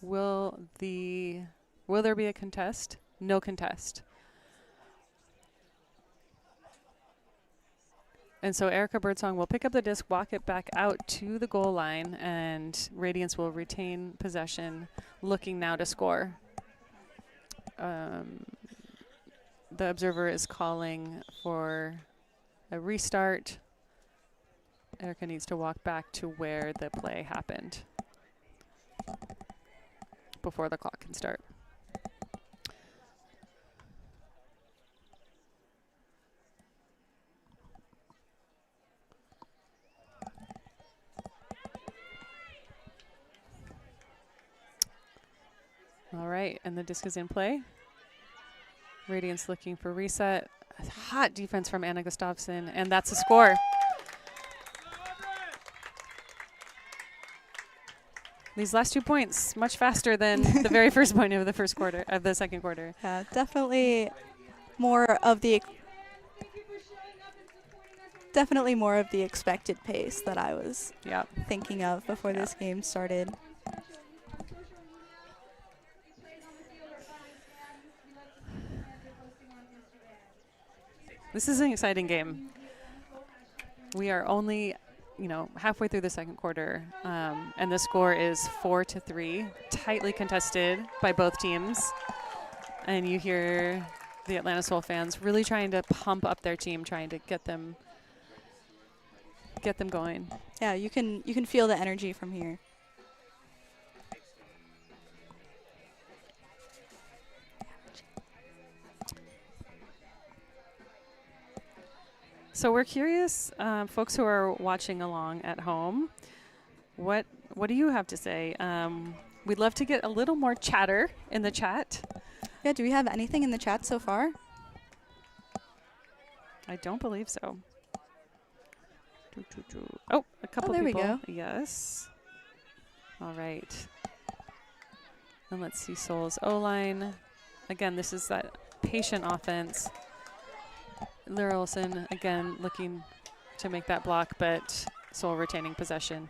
Will there be a contest? No contest. And so Erica Birdsong will pick up the disc, walk it back out to the goal line, and Radiance will retain possession, looking now to score. The observer is calling for a restart. Erica needs to walk back to where the play happened before the clock can start. All right, and the disc is in play. Radiance looking for reset. Hot defense from Anna Gustafsson, and that's a score. These last 2 points, much faster than the very first point of the second quarter. Yeah, definitely more of the expected pace that I was thinking of before this game started. This is an exciting game. We are only, halfway through the second quarter, and the score is 4-3, tightly contested by both teams. And you hear the Atlanta Soul fans really trying to pump up their team, trying to get them going. Yeah, you can feel the energy from here. So we're curious, folks who are watching along at home, what do you have to say? We'd love to get a little more chatter in the chat. Yeah, do we have anything in the chat so far? I don't believe so. Oh, a couple there people. We go. Yes. All right. And let's see Soul's O-line. Again, this is that patient offense. Lyra Olsen, again, looking to make that block, but Soul retaining possession.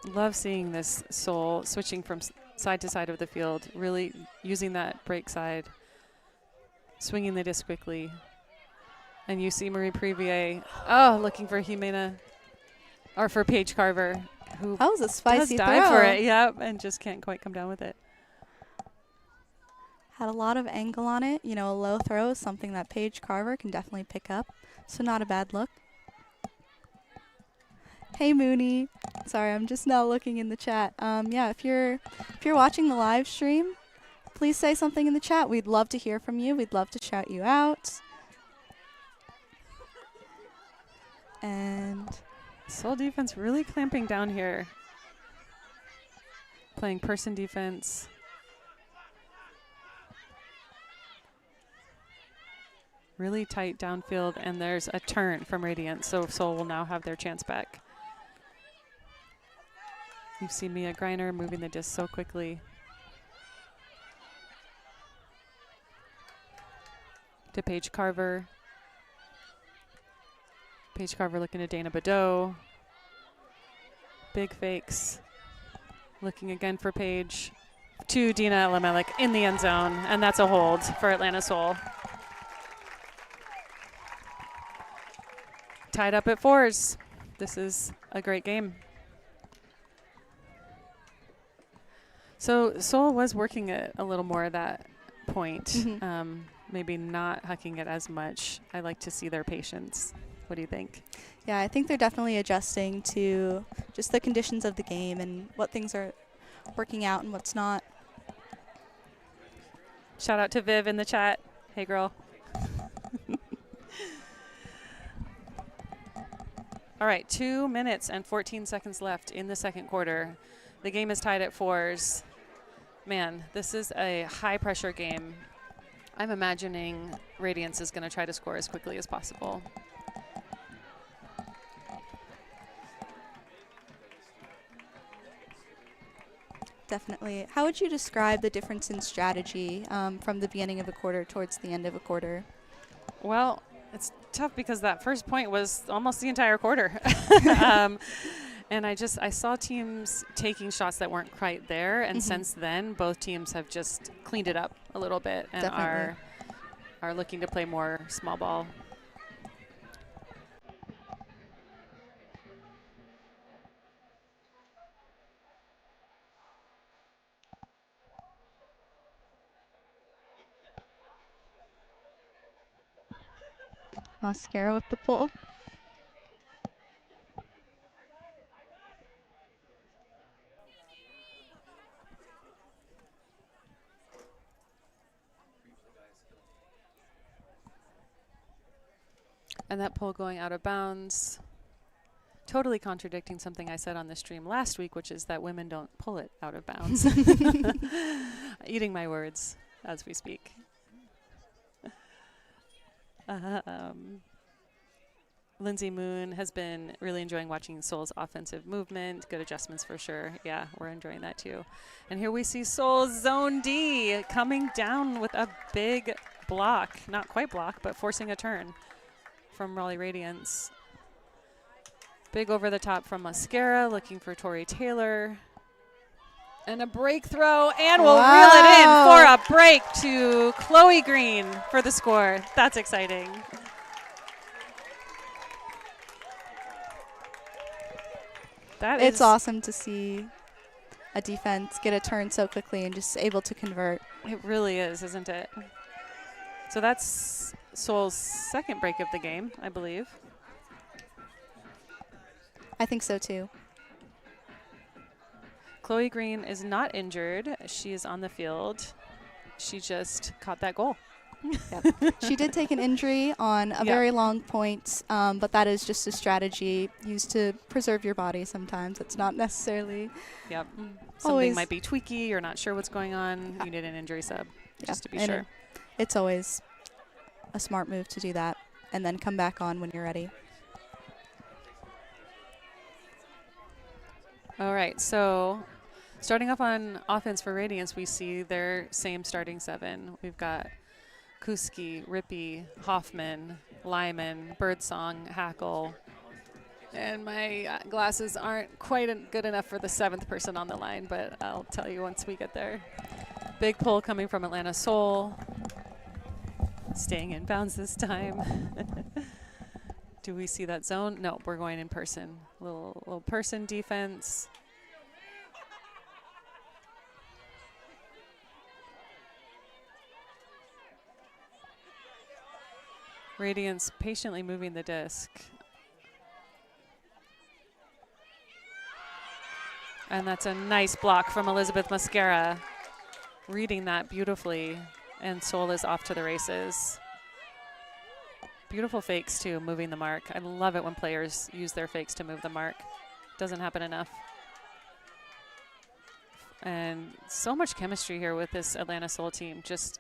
Love seeing this Soul switching from side to side of the field, really using that break side, swinging the disc quickly. And you see Marie Previer, looking for Jimena, or for Paige Carver, who that was a spicy does throw. dive for it, and just can't quite come down with it. Had a lot of angle on it. A low throw is something that Paige Carver can definitely pick up, so not a bad look. Hey Mooney, sorry, I'm just now looking in the chat. If you're watching the live stream, please say something in the chat. We'd love to hear from you. We'd love to shout you out. And Seoul defense really clamping down here. Playing person defense. Really tight downfield, and there's a turn from Radiance, so Seoul will now have their chance back. You've seen Mia Greiner moving the disc so quickly. To Paige Carver. Paige Carver looking to Dana Badeau. Big fakes. Looking again for Paige. To Dina Elamelek in the end zone, and that's a hold for Atlanta Seoul. Tied up at 4s. This is a great game. So Seoul was working it a little more at that point. Maybe not hucking it as much. I like to see their patience. What do you think? yeah, I think they're definitely adjusting to just the conditions of the game and what things are working out and what's not. Shout out to Viv in the chat. Hey, girl. All right, 2 minutes and 14 seconds left in the second quarter. The game is tied at 4s. Man, this is a high-pressure game. I'm imagining Radiance is going to try to score as quickly as possible. Definitely. How would you describe the difference in strategy from the beginning of a quarter towards the end of a quarter? Well, it's tough because that first point was almost the entire quarter. And I saw teams taking shots that weren't quite there. And since then, both teams have just cleaned it up a little bit and are looking to play more small ball. Mascara with the pull. And that pull going out of bounds, totally contradicting something I said on the stream last week, which is that women don't pull it out of bounds. Eating my words as we speak. Lindsay Moon has been really enjoying watching Seoul's offensive movement. Good adjustments for sure. Yeah, we're enjoying that too. And here we see Seoul's zone D coming down with a big block. Not quite block, but forcing a turn from Raleigh Radiance. Big over the top from Mascara, looking for Tori Taylor. And a break throw, and we'll reel it in for a break to Chloe Green for the score. That's exciting. It's awesome to see a defense get a turn so quickly and just able to convert. It really is, isn't it? So that's Seoul's second break of the game, I believe. I think so too. Chloe Green is not injured. She is on the field. She just caught that goal. Yep. She did take an injury on a very long point, but that is just a strategy used to preserve your body sometimes. It's not necessarily Something might be tweaky. You're not sure what's going on. You need an injury sub just to be sure. It's always a smart move to do that and then come back on when you're ready. All right, so starting off on offense for Radiance, we see their same starting 7. We've got Kuski, Rippey, Hoffman, Lyman, Birdsong, Hackle. And my glasses aren't quite good enough for the 7th person on the line, but I'll tell you once we get there. Big pull coming from Atlanta Seoul. Staying in bounds this time. Do we see that zone? No, we're going in person. Little person defense. Radiance patiently moving the disc. And that's a nice block from Elizabeth Mascara. Reading that beautifully. And Seoul is off to the races. Beautiful fakes, too, moving the mark. I love it when players use their fakes to move the mark. Doesn't happen enough. And so much chemistry here with this Atlanta Soul team. Just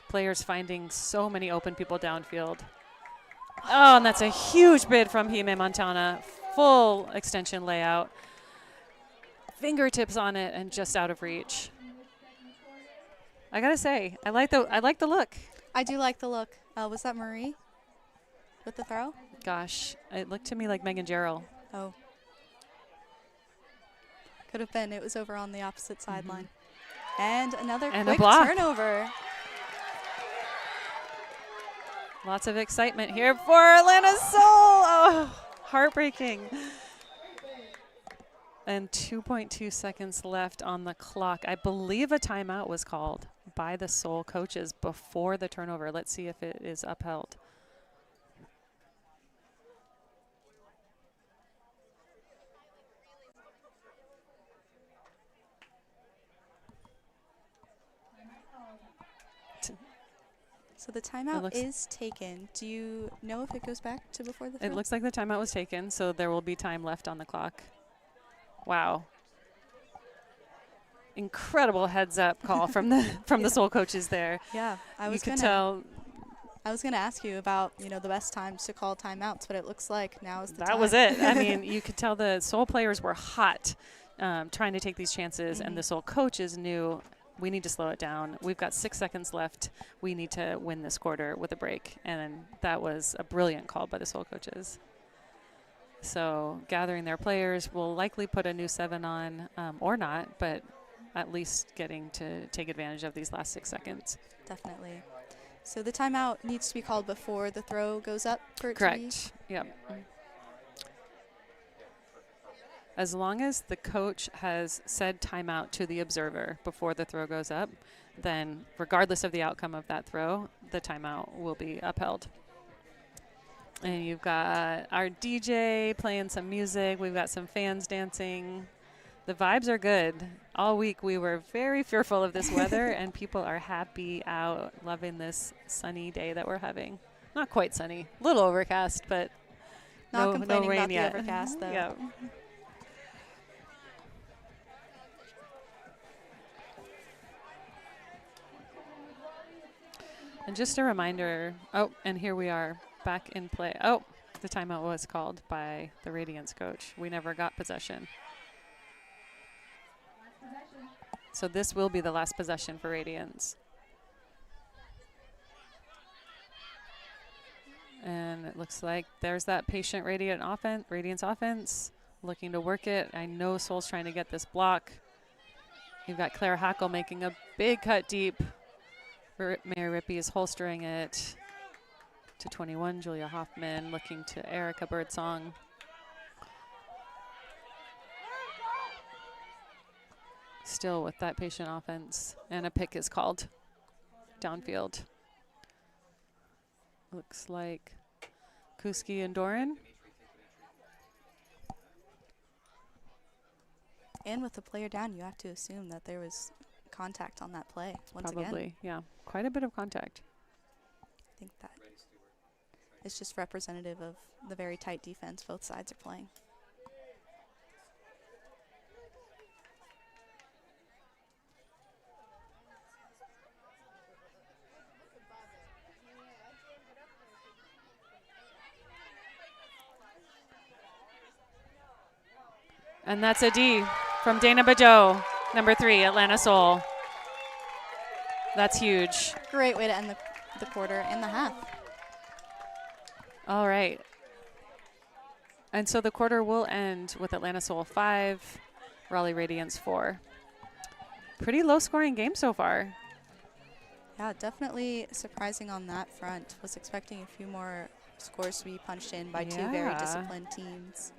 players finding so many open people downfield. Oh, and that's a huge bid from Hime Montana. Full extension layout. Fingertips on it and just out of reach. I gotta say, I like the look. I do like the look. Was that Marie with the throw? Gosh, it looked to me like Megan Jarrell. Oh. Could have been. It was over on the opposite sideline. And another quick turnover. Lots of excitement here for Atlanta Soul. Oh, heartbreaking. And 2.2 seconds left on the clock. I believe a timeout was called by the Soul coaches before the turnover. Let's see if it is upheld. So the timeout is taken. Do you know if it goes back to before the throw? It looks like the timeout was taken, so there will be time left on the clock. Wow. Incredible heads up call from the Soul coaches there. Yeah, I was going to ask you about, the best times to call timeouts, but it looks like now is the time. That was it. I mean, you could tell the Soul players were hot trying to take these chances, and the Soul coaches knew we need to slow it down. We've got 6 seconds left. We need to win this quarter with a break. And that was a brilliant call by the Soul coaches. So gathering their players will likely put a new 7 on or not, but at least getting to take advantage of these last 6 seconds. Definitely. So the timeout needs to be called before the throw goes up for it Correct. to be? Yep. As long as the coach has said timeout to the observer before the throw goes up, then regardless of the outcome of that throw, the timeout will be upheld. And you've got our DJ playing some music. We've got some fans dancing. The vibes are good. All week we were very fearful of this weather, and people are happy out, loving this sunny day that we're having. Not quite sunny, a little overcast, but Not no complaining rain about yet. the overcast, though. Yeah. And just a reminder, and here we are back in play. Oh, the timeout was called by the Radiance coach. We never got possession. So this will be the last possession for Radiance. And it looks like there's that patient Radiance offense looking to work it. I know Soul's trying to get this block. You've got Claire Hackle making a big cut deep. Mary Rippey is holstering it to 21. Julia Hoffman looking to Erica Birdsong. Still with that patient offense, and a pick is called downfield. Looks like Kuski and Doran. And with the player down, you have to assume that there was contact on that play once again. Probably, yeah. Quite a bit of contact. I think that is just representative of the very tight defense both sides are playing. And that's a D from Dana Bajo, number 3, Atlanta Soul. That's huge. Great way to end the quarter and the half. All right. And so the quarter will end with Atlanta Soul 5, Raleigh Radiance 4. Pretty low-scoring game so far. Yeah, definitely surprising on that front. Was expecting a few more scores to be punched in by two very disciplined teams.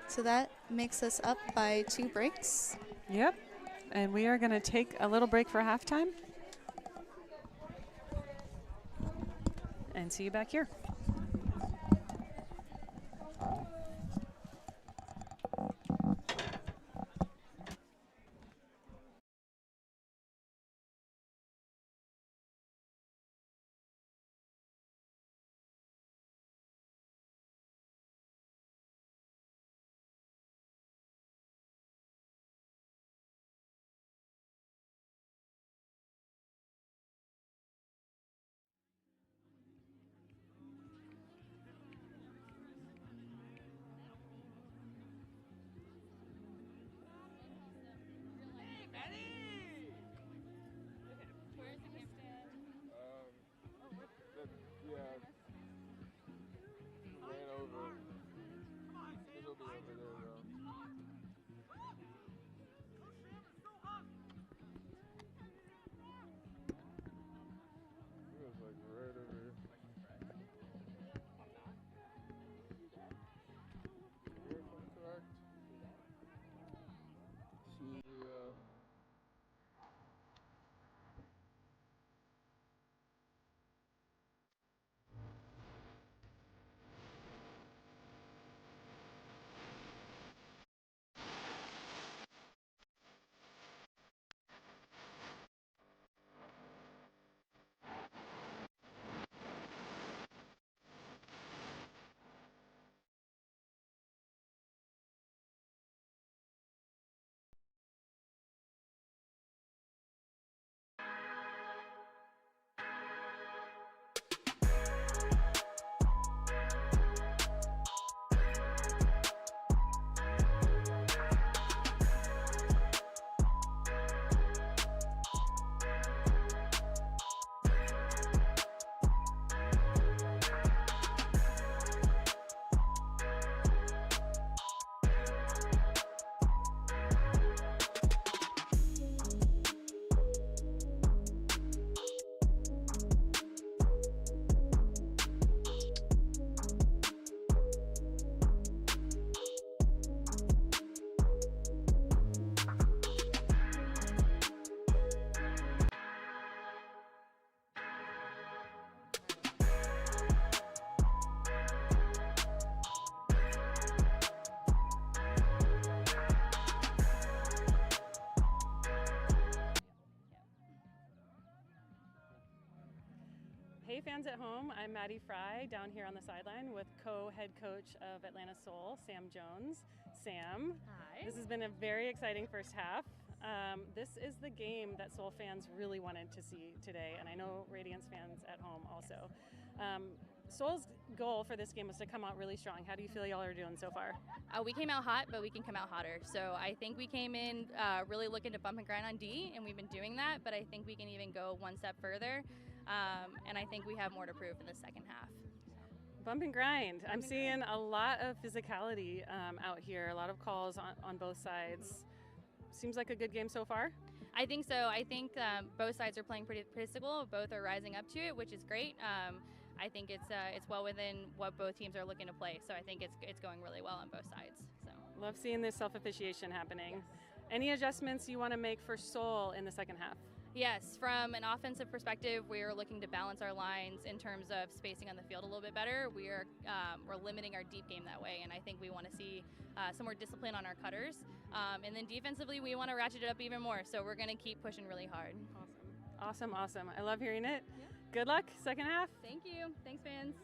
So that makes us up by 2 breaks. Yep. And we are going to take a little break for halftime. And see you back here. fans at home, I'm Maddie Fry down here on the sideline with co-head coach of Atlanta Soul, Sam Jones. Sam, Hi. this has been a very exciting first half. This is the game that Soul fans really wanted to see today, and I know Radiance fans at home also. Soul's goal for this game was to come out really strong. How do you feel y'all are doing so far? We came out hot, but we can come out hotter. So I think we came in really looking to bump and grind on D, and we've been doing that, but I think we can even go one step further, and I think we have more to prove in the second half. Bump and grind. I'm seeing a lot of physicality out here, a lot of calls on both sides. Seems like a good game so far. I think so. I think both sides are playing pretty physical. Both are rising up to it, which is great. I think it's well within what both teams are looking to play. So I think it's going really well on both sides. So Love seeing this self-officiation happening. Yes. Any adjustments you want to make for Soul in the second half? Yes, from an offensive perspective, we are looking to balance our lines in terms of spacing on the field a little bit better. We're limiting our deep game that way, and I think we want to see some more discipline on our cutters. And then defensively, we want to ratchet it up even more. So we're going to keep pushing really hard. Awesome. I love hearing it. Yeah. Good luck, second half. Thank you. Thanks, fans.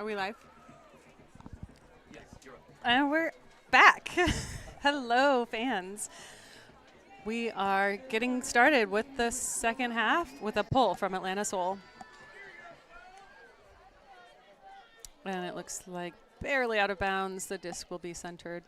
Are we live? And we're back. Hello, fans. We are getting started with the second half with a pull from Atlanta Soul. And it looks like barely out of bounds. The disc will be centered.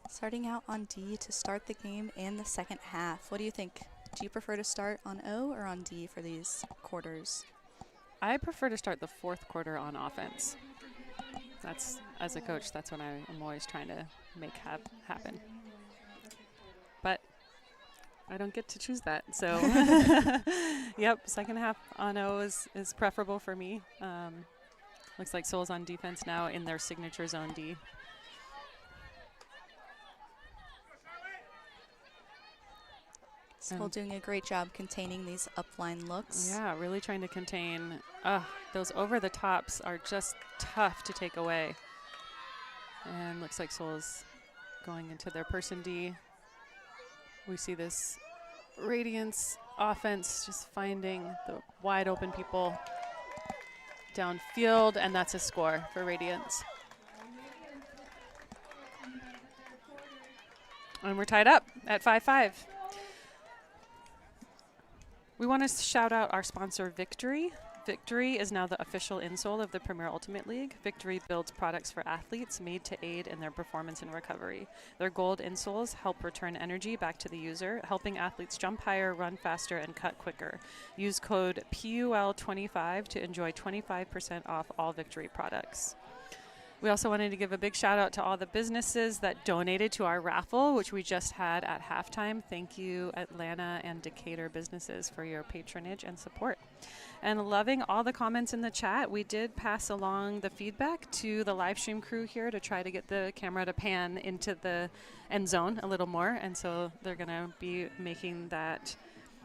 Starting out on D to start the game in the second half. What do you think? Do you prefer to start on O or on D for these quarters? I prefer to start the fourth quarter on offense. That's, as a coach, that's what I'm always trying to make happen. But I don't get to choose that. So, yep, second half on O is preferable for me. Looks like Soul's on defense now in their signature zone D. Soul doing a great job containing these upline looks. Yeah, really trying to contain. Those over the tops are just tough to take away. And looks like Soul's going into their person D. We see this Radiance offense just finding the wide open people downfield, and that's a score for Radiance. And we're tied up at 5-5. We want to shout out our sponsor, Victory. Victory is now the official insole of the Premier Ultimate League. Victory builds products for athletes made to aid in their performance and recovery. Their gold insoles help return energy back to the user, helping athletes jump higher, run faster, and cut quicker. Use code PUL25 to enjoy 25% off all Victory products. We also wanted to give a big shout out to all the businesses that donated to our raffle, which we just had at halftime. Thank you, Atlanta and Decatur businesses, for your patronage and support. And loving all the comments in the chat. We did pass along the feedback to the live stream crew here to try to get the camera to pan into the end zone a little more. And so they're going to be making that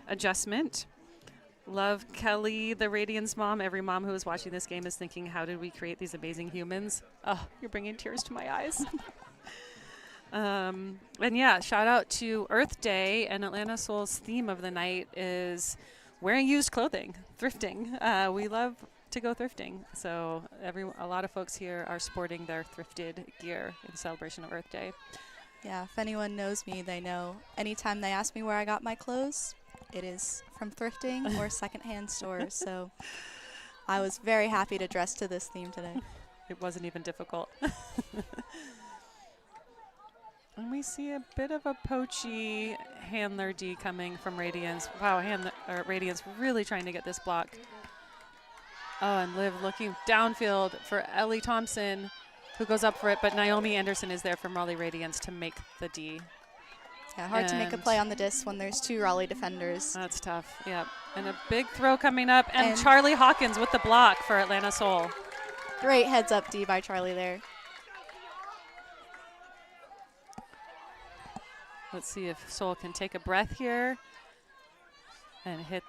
adjustment. Love Kelly, the Radiance mom. Every mom who is watching this game is thinking, how did we create these amazing humans? Oh, you're bringing tears to my eyes. And yeah, shout out to Earth Day, and Atlanta Soul's theme of the night is wearing used clothing, thrifting. We love to go thrifting. So a lot of folks here are sporting their thrifted gear in celebration of Earth Day. Yeah, if anyone knows me, they know anytime they ask me where I got my clothes, it is from thrifting or secondhand stores. So I was very happy to dress to this theme today. It wasn't even difficult. And we see a bit of a poachy handler D coming from Radiance. Wow, Radiance really trying to get this block. Oh, and Liv looking downfield for Ellie Thompson, who goes up for it, but Naomi Anderson is there from Raleigh Radiance to make the D. Yeah, hard to make a play on the disc when there's two Raleigh defenders. That's tough, yep. And a big throw coming up, and Charlie Hawkins with the block for Atlanta Soul. Great heads up D by Charlie there. Let's see if Soul can take a breath here and hit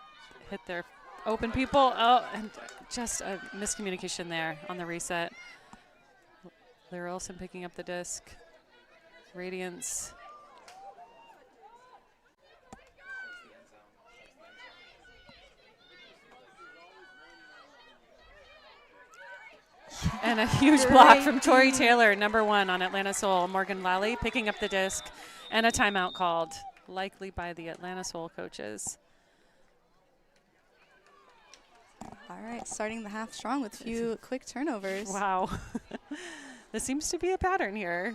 their open people. Oh, and just a miscommunication there on the reset. Lyra Olsen picking up the disc. Radiance. And a huge block from Tori Taylor, number 1 on Atlanta Soul. Morgan Lally picking up the disc, and a timeout called, likely by the Atlanta Soul coaches. All right, starting the half strong with a few quick turnovers. Wow. This seems to be a pattern here.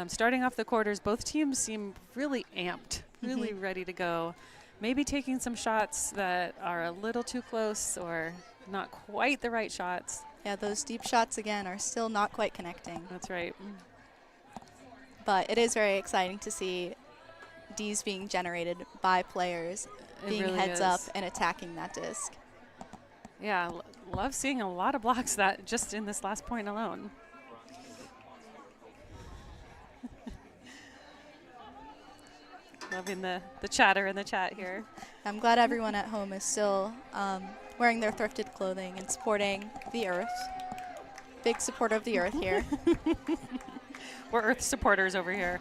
Starting off the quarters, both teams seem really amped, really ready to go. Maybe taking some shots that are a little too close or not quite the right shots. Yeah, those deep shots, again, are still not quite connecting. That's right. But it is very exciting to see Ds being generated by players, being really heads is. up and attacking that disc. Yeah, love seeing a lot of blocks that just in this last point alone. Loving the chatter in the chat here. I'm glad everyone at home is still wearing their thrifted clothing and supporting the Earth. Big supporter of the Earth here. We're Earth supporters over here.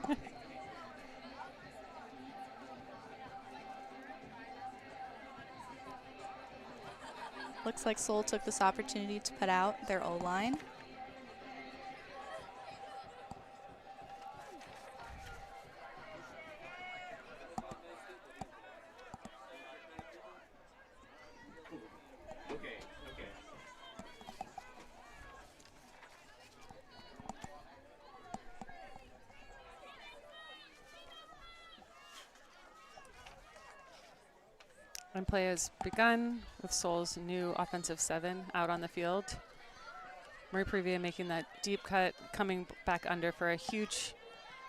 Looks like Seoul took this opportunity to put out their O-line. And play has begun with Seoul's new offensive 7 out on the field. Marie Privia making that deep cut, coming back under for a huge,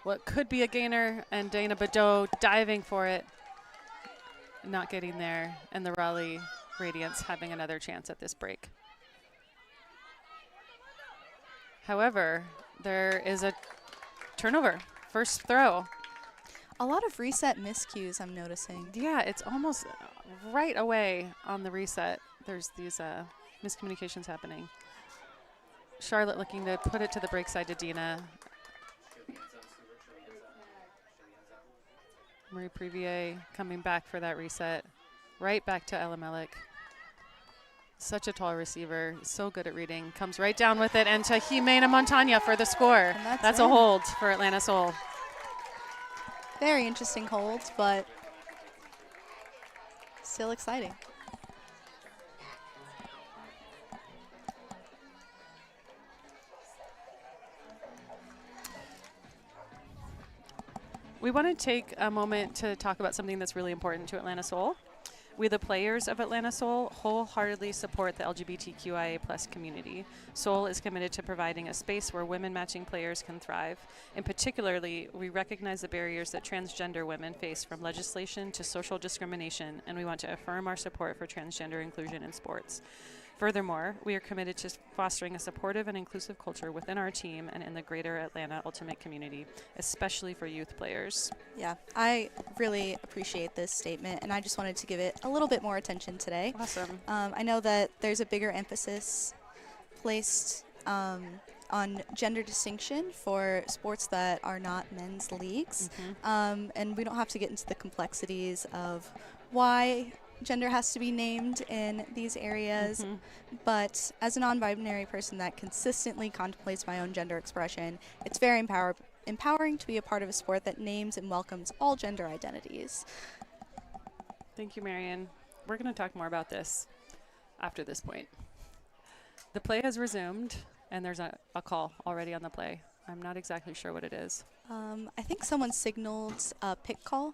what could be a gainer, and Dana Badeau diving for it, not getting there, and the Raleigh Radiance having another chance at this break. However, there is a turnover, first throw. A lot of reset miscues I'm noticing. Yeah, it's almost right away on the reset. There's these miscommunications happening. Charlotte looking to put it to the break side to Dina. Marie Privier coming back for that reset. Right back to Ella Melik. Such a tall receiver, so good at reading. Comes right down with it, and to Jimena Montaña for the score. That's a hold for Atlanta Seoul. Very interesting holds, but still exciting. We want to take a moment to talk about something that's really important to Atlanta Seoul. We, the players of Atlanta Seoul, wholeheartedly support the LGBTQIA+ community. Seoul is committed to providing a space where women matching players can thrive. In particularly, we recognize the barriers that transgender women face, from legislation to social discrimination, and we want to affirm our support for transgender inclusion in sports. Furthermore, we are committed to fostering a supportive and inclusive culture within our team and in the greater Atlanta Ultimate community, especially for youth players. Yeah, I really appreciate this statement, and I just wanted to give it a little bit more attention today. Awesome. I know that there's a bigger emphasis placed on gender distinction for sports that are not men's leagues, and we don't have to get into the complexities of why gender has to be named in these areas, but as a non-binary person that consistently contemplates my own gender expression, it's very empowering to be a part of a sport that names and welcomes all gender identities. Thank you, Marion. We're going to talk more about this after this point. The play has resumed, and there's a call already on the play. I'm not exactly sure what it is. I think someone signaled a pick call.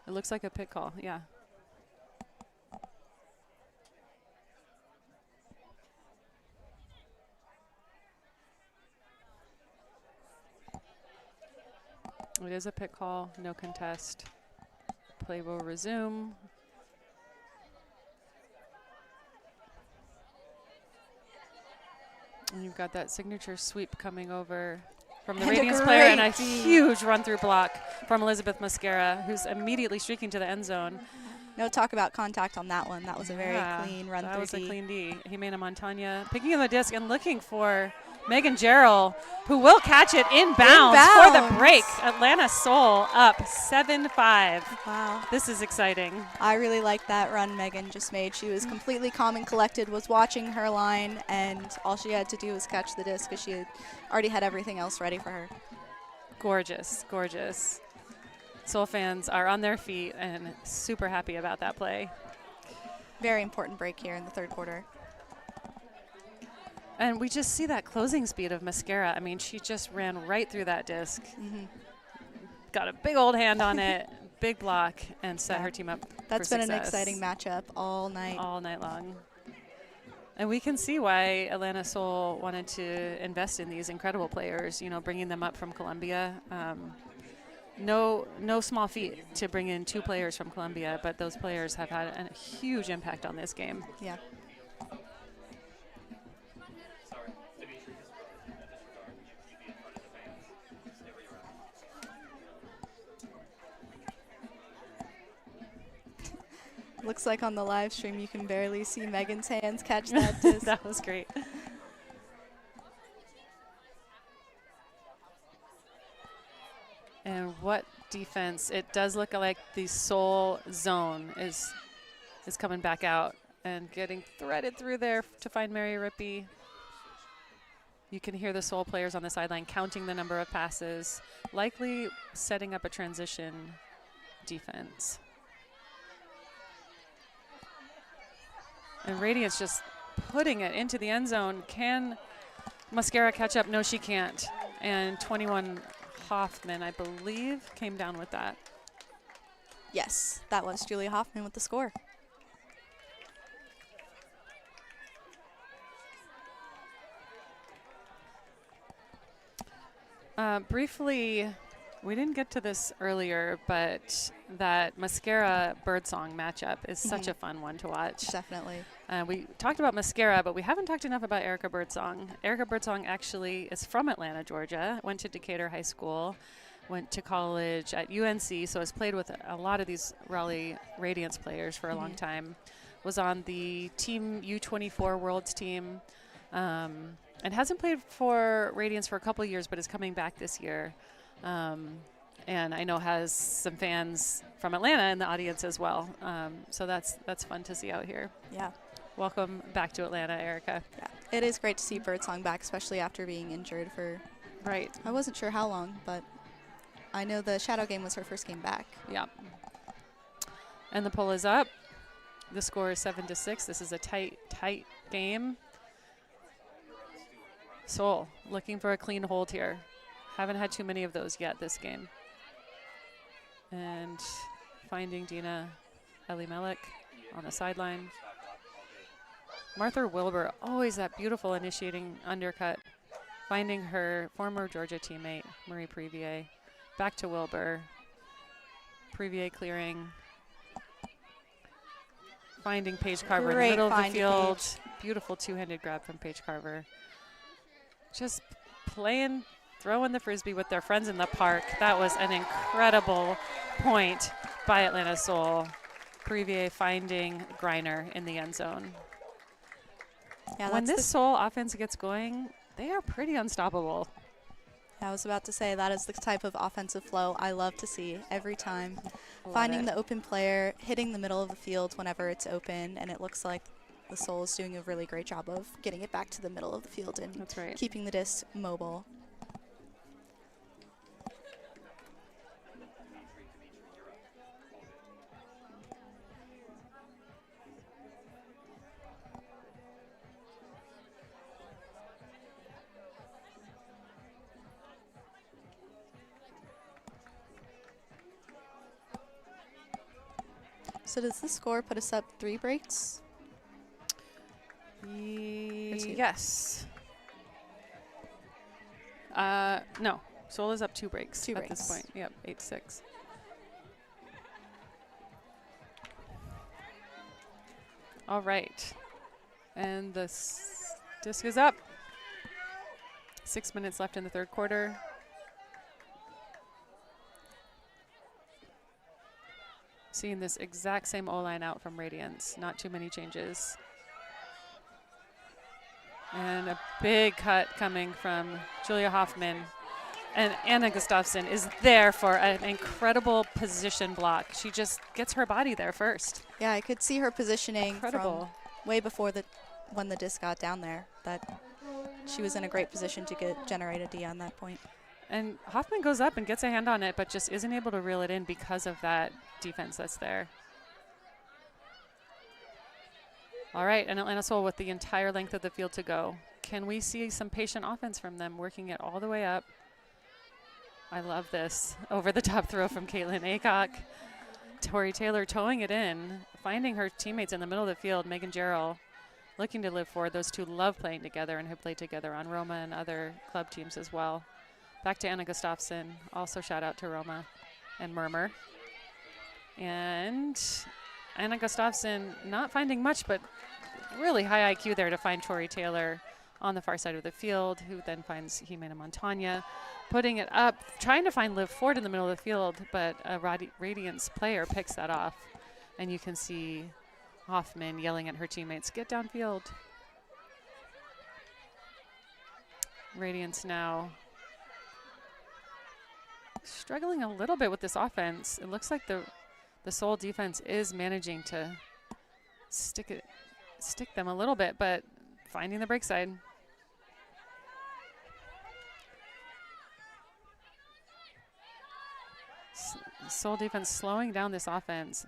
It looks like a pick call, yeah. It is a pick call, no contest. Play will resume. And you've got that signature sweep coming over from the Radiance player, and a huge run-through block from Elizabeth Mascara, who's immediately streaking to the end zone. No talk about contact on that one. That was a very clean run-through. That was a clean D. Jimena Montaña picking up the disc and looking for Megan Jarrell, who will catch it inbounds for the break. Atlanta Seoul up 7-5. Wow. This is exciting. I really like that run Megan just made. She was completely calm and collected, was watching her line, and all she had to do was catch the disc because she had already had everything else ready for her. Gorgeous, gorgeous. Seoul fans are on their feet and super happy about that play. Very important break here in the third quarter. And we just see that closing speed of Mascara. I mean, she just ran right through that disc. Got a big old hand on it, big block, and set her team up That's for been success. an exciting matchup all night. All night long. And we can see why Atlanta Seoul wanted to invest in these incredible players, you know, bringing them up from Columbia. No small feat to bring in 2 players from Columbia, but those players have had a huge impact on this game. Yeah. Looks like on the live stream you can barely see Megan's hands catch that disc. That was great. And what defense. It does look like the Seoul zone is coming back out. and getting threaded through there to find Mary Rippey. You can hear the Seoul players on the sideline counting the number of passes, likely setting up a transition defense. And Radiance just putting it into the end zone. Can Mascara catch up? No, she can't. And 21 Hoffman, I believe, came down with that. Yes, that was Julia Hoffman with the score. Briefly, we didn't get to this earlier, but that Mascara Birdsong matchup is such a fun one to watch. Definitely. We talked about Mascara, but we haven't talked enough about Erica Birdsong. Erica Birdsong actually is from Atlanta, Georgia, went to Decatur High School, went to college at UNC, so has played with a lot of these Raleigh Radiance players for a long time. Was on the Team U24 Worlds team, and hasn't played for Radiance for a couple years, but is coming back this year. And I know has some fans from Atlanta in the audience as well. So that's fun to see out here. Yeah. Welcome back to Atlanta, Erica. Yeah. It is great to see Birdsong back, especially after being injured for, Right. I wasn't sure how long, but I know the Shadow game was her first game back. Yeah. And the pull is up. The score is 7-6. This is a tight game. Seoul looking for a clean hold here. Haven't had too many of those yet this game. And finding Dina Elimelech on the sideline. Martha Wilbur, always that beautiful initiating undercut. Finding her former Georgia teammate, Marie Previer. Back to Wilbur. Previer clearing. Finding Paige Carver in the middle of the field. Beautiful two-handed grab from Paige Carver. Just playing, throwing the Frisbee with their friends in the park. That was an incredible point by Atlanta Seoul. Previer finding Greiner in the end zone. Yeah, when this Seoul offense gets going, they are pretty unstoppable. I was about to say that is the type of offensive flow I love to see every time. Finding the open player, hitting the middle of the field whenever it's open, and it looks like the Seoul is doing a really great job of getting it back to the middle of the field and keeping the disc mobile. So does this score put us up 3 breaks? Yes. No. Seoul is up 2 breaks at this point. Yep, 8-6. All right. And the disc is up. 6 minutes left in the third quarter. Seeing this exact same O-line out from Radiance. Not too many changes. And a big cut coming from Julia Hoffman. And Anna Gustafsson is there for an incredible position block. She just gets her body there first. Yeah, I could see her positioning from way before when the disc got down there. That she was in a great position to generate a D on that point. And Hoffman goes up and gets a hand on it, but just isn't able to reel it in because of that defense that's there. All right, and Atlanta Seoul with the entire length of the field to go. Can we see some patient offense from them, working it all the way up? I love this. Over-the-top throw from Caitlin Aycock. Tori Taylor towing it in, finding her teammates in the middle of the field. Megan Jarrell looking to live forward. Those two love playing together and have played together on Roma and other club teams as well. Back to Anna Gustafsson. Also shout out to Roma and Murmur. And Anna Gustafsson not finding much, but really high IQ there to find Tori Taylor on the far side of the field, who then finds Jimena Montaña, putting it up, trying to find Liv Ford in the middle of the field, but a Radiance player picks that off. And you can see Hoffman yelling at her teammates, get downfield. Radiance now struggling a little bit with this offense. It looks like the Seoul defense is managing to stick it stick them a little bit, but finding the break side. Seoul defense slowing down this offense.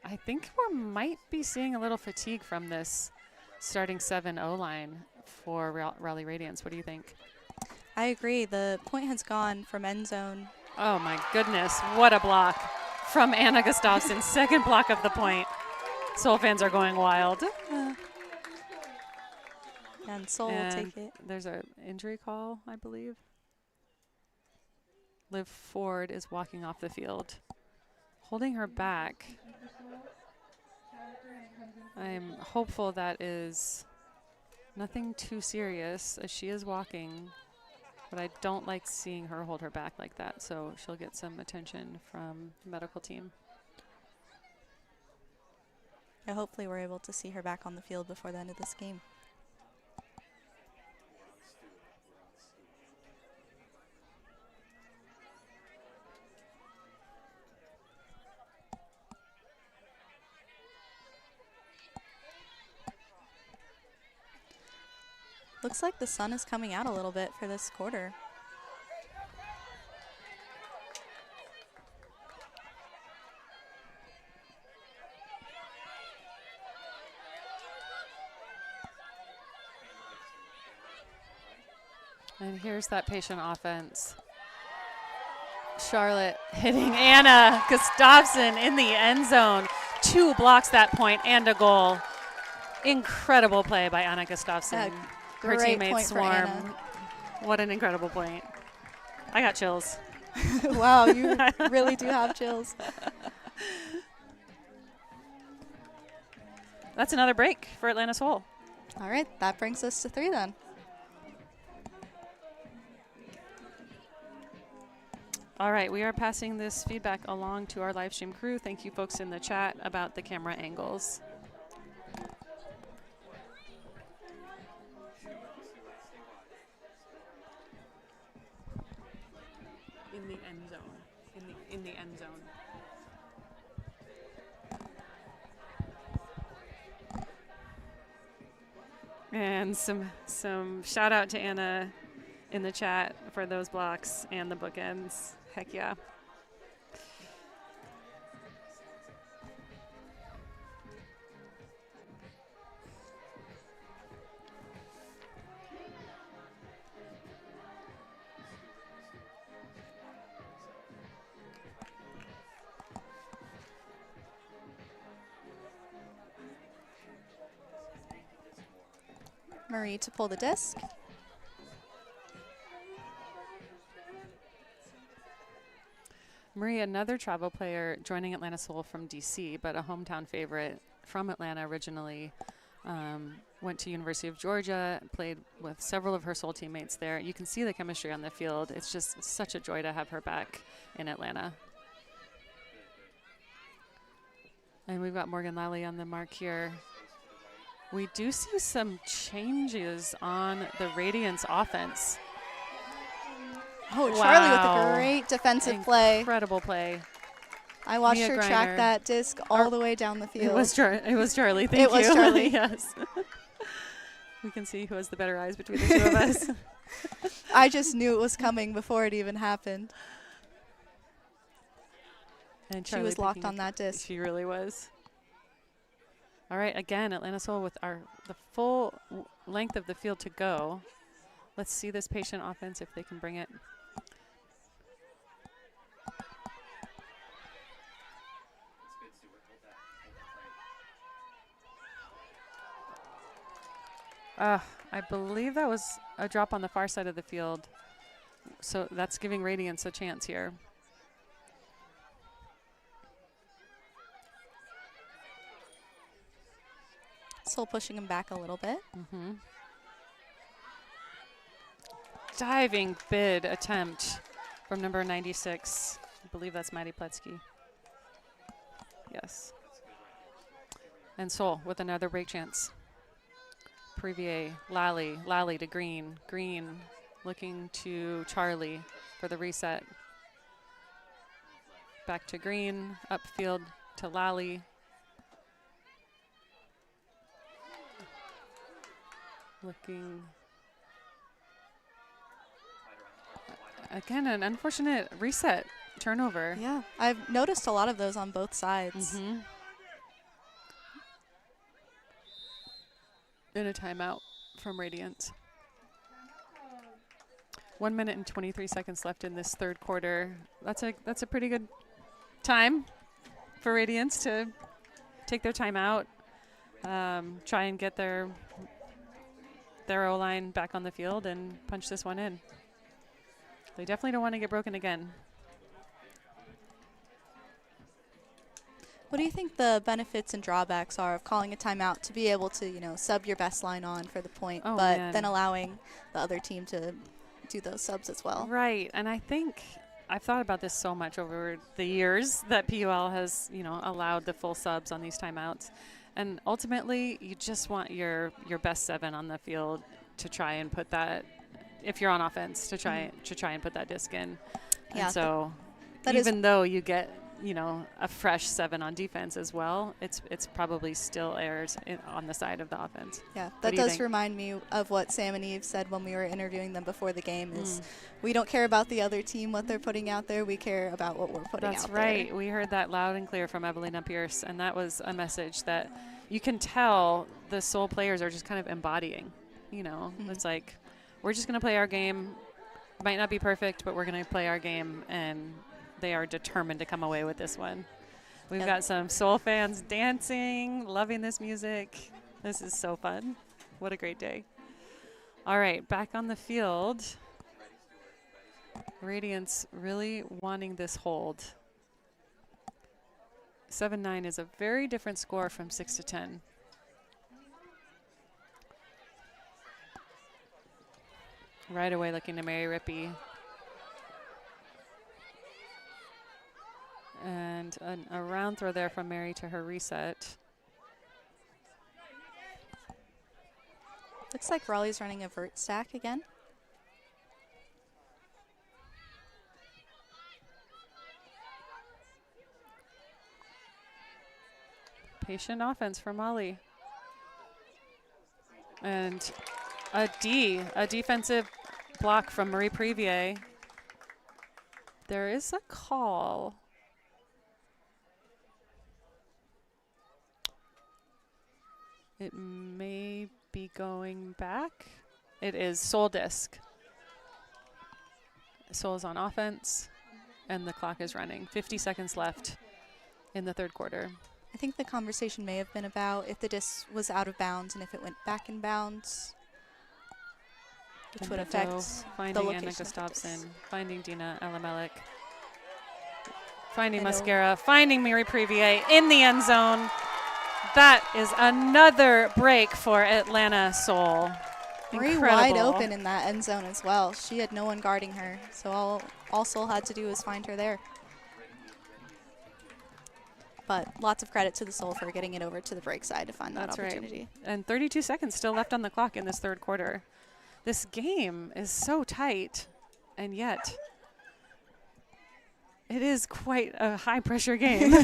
I think we might be seeing a little fatigue from this starting 7-0 line for Raleigh Radiance. What do you think? I agree. The point has gone from end zone. Oh my goodness, what a block from Anna Gustafsson. Second block of the point. Seoul fans are going wild. And Seoul will take it. There's an injury call, I believe. Liv Ford is walking off the field, holding her back. I'm hopeful that is nothing too serious as she is walking, but I don't like seeing her hold her back like that, so she'll get some attention from the medical team. Yeah, hopefully we're able to see her back on the field before the end of this game. Looks like the sun is coming out a little bit for this quarter. And here's that patient offense. Charlotte hitting Anna Gustafsson in the end zone. 2 blocks that point and a goal. Incredible play by Anna Gustafsson. Her Great teammates point for swarm. Anna. What an incredible point. I got chills. Wow, you really do have chills. That's another break for Atlanta Seoul. All right, that brings us to 3 then. All right, we are passing this feedback along to our live stream crew. Thank you folks in the chat about the camera angles. In the end zone. In the end zone. And some shout out to Anna in the chat for those blocks and the bookends. Heck yeah. Marie to pull the disc. Marie, another travel player joining Atlanta Seoul from DC, but a hometown favorite from Atlanta originally. Went to University of Georgia, played with several of her Seoul teammates there. You can see the chemistry on the field. It's just such a joy to have her back in Atlanta. And we've got Morgan Lally on the mark here. We do see some changes on the Radiance offense. Oh, Wow. Charlie with a great defensive play. Incredible play. I watched Mia her Griner. track that disc all the way down the field. It was Charlie. Thank you. It was Charlie. Yes. We can see who has the better eyes between the two of us. I just knew it was coming before it even happened. And She was locked on that disc. She really was. All right, again, Atlanta Seoul with the full length of the field to go. Let's see this patient offense if they can bring it. I believe that was a drop on the far side of the field. So that's giving Radiance a chance here. Still pushing him back a little bit. Mm-hmm. Diving bid attempt from number 96. I believe that's Maddie Pletsky. Yes. And Seoul with another break chance. Previer, Lally to Green. Green looking to Charlie for the reset. Back to Green, upfield to Lally. Looking. Again, an unfortunate reset turnover. Yeah, I've noticed a lot of those on both sides. Mm-hmm. And a timeout from Radiance. 1 minute and 23 seconds left in this third quarter. That's a pretty good time for Radiance to take their timeout, try and get their O-line back on the field and punch this one in. They definitely don't want to get broken again. What do you think the benefits and drawbacks are of calling a timeout to be able to, sub your best line on for the point, but then allowing the other team to do those subs as well? Right, and I think I've thought about this so much over the years that PUL has, allowed the full subs on these timeouts. And ultimately, you just want your best 7 on the field to try and put that, if you're on offense, to try and put that disc in. Yeah, and so even though you get a fresh 7 on defense as well, it's probably still errors on the side of the offense. Yeah, that does remind me of what Sam and Eve said when we were interviewing them before the game is we don't care about the other team, what they're putting out there. We care about what we're putting out there. That's right. We heard that loud and clear from Evelina Pierce, and that was a message that you can tell the Soul players are just kind of embodying. It's like, we're just going to play our game. Might not be perfect, but we're going to play our game, and they are determined to come away with this one. We've got some Soul fans dancing, loving this music. This is so fun. What a great day. All right, back on the field. Radiance really wanting this hold. 7-9 is a very different score from 6-10. Right away looking to Mary Rippey. And a round throw there from Mary to her reset. Looks like Raleigh's running a vert stack again. Patient offense from Raleigh. And a defensive block from Marie Previer. There is a call. It may be going back. It is Soul disc. Soul is on offense, and the clock is running. 50 seconds left in the third quarter. I think the conversation may have been about if the disc was out of bounds and if it went back in bounds, which would affect the finding location Anna of the Gustafson, disc. finding Dina Elamelek, finding Mascara, finding Miri Previer in the end zone. That is another break for Atlanta Soul. Marie wide open in that end zone as well. She had no one guarding her, so all Soul had to do was find her there. But lots of credit to the Soul for getting it over to the break side to find that opportunity. Right. And 32 seconds still left on the clock in this third quarter. This game is so tight, and yet it is quite a high-pressure game.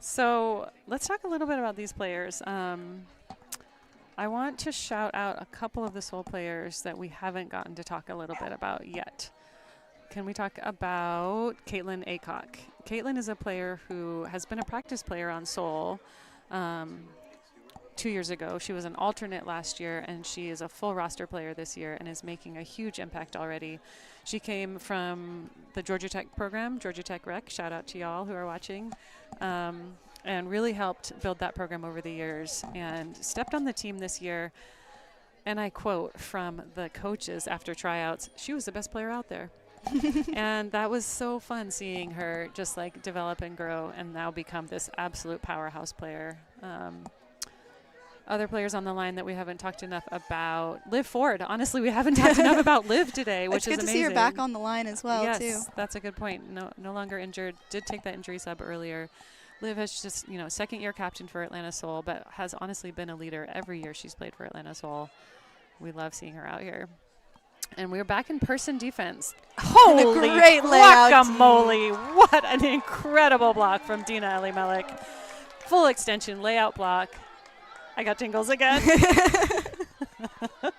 So let's talk a little bit about these players. I want to shout out a couple of the Soul players that we haven't gotten to talk a little bit about yet. Can we talk about Caitlin Aycock? Caitlin is a player who has been a practice player on Soul 2 years ago. She was an alternate last year, and she is a full roster player this year and is making a huge impact already. She came from the Georgia Tech program, Georgia Tech Rec. Shout out to y'all who are watching. And really helped build that program over the years and stepped on the team this year. And I quote from the coaches after tryouts, she was the best player out there. And that was so fun seeing her just like develop and grow and now become this absolute powerhouse player. Other players on the line that we haven't talked enough about. Liv Ford. Honestly, we haven't talked enough about Liv today, which is amazing. It's good to see her back on the line as well, too. Yes, that's a good point. No longer injured. Did take that injury sub earlier. Liv has just, second-year captain for Atlanta Soul, but has honestly been a leader every year she's played for Atlanta Soul. We love seeing her out here. And we're back in person defense. Holy great layout. guacamole. What an incredible block from Dina Elamelek. Full extension layout block. I got tingles again. All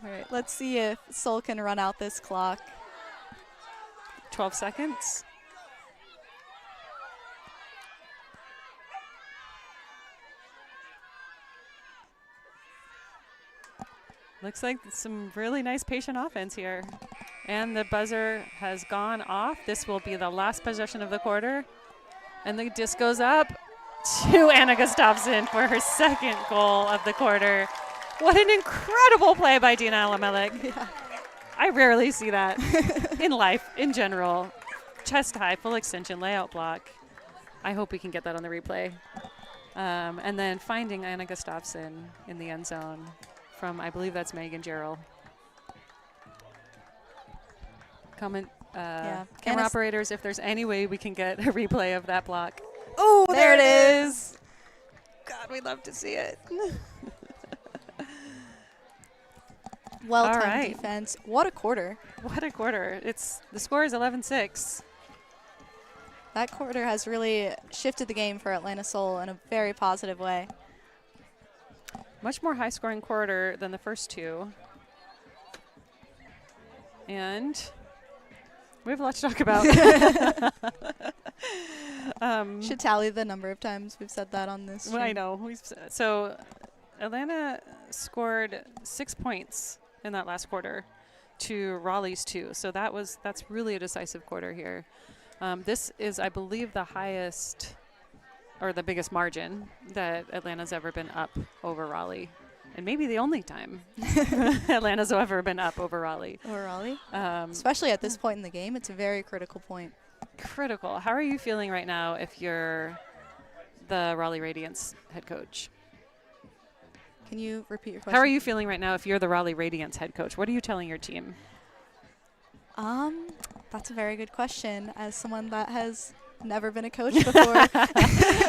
right, let's see if Seoul can run out this clock. 12 seconds. Looks like some really nice patient offense here. And the buzzer has gone off. This will be the last possession of the quarter. And the disc goes up to Anna Gustafsson for her second goal of the quarter. What an incredible play by Dina Alamelek. Yeah. I rarely see that in life, in general. Chest high, full extension, layout block. I hope we can get that on the replay. And then finding Anna Gustafsson in the end zone from, I believe that's Megan Gerald. Camera operators, if there's any way we can get a replay of that block. Oh, there it is. God, we'd love to see it. Well-timed right. defense. What a quarter. What a quarter. The score is 11-6. That quarter has really shifted the game for Atlanta Seoul in a very positive way. Much more high-scoring quarter than the first two. And we have a lot to talk about. Should tally the number of times we've said that on this. Well, I know. So Atlanta scored 6 points in that last quarter to Raleigh's 2. So that's really a decisive quarter here. This is, I believe, the highest or the biggest margin that Atlanta's ever been up over Raleigh. And maybe the only time Atlanta's ever been up over Raleigh. Over Raleigh? Especially at this point in the game, it's a very critical point. Critical. How are you feeling right now if you're the Raleigh Radiance head coach? Can you repeat your question? How are you feeling right now if you're the Raleigh Radiance head coach? What are you telling your team? That's a very good question. As someone that has never been a coach before.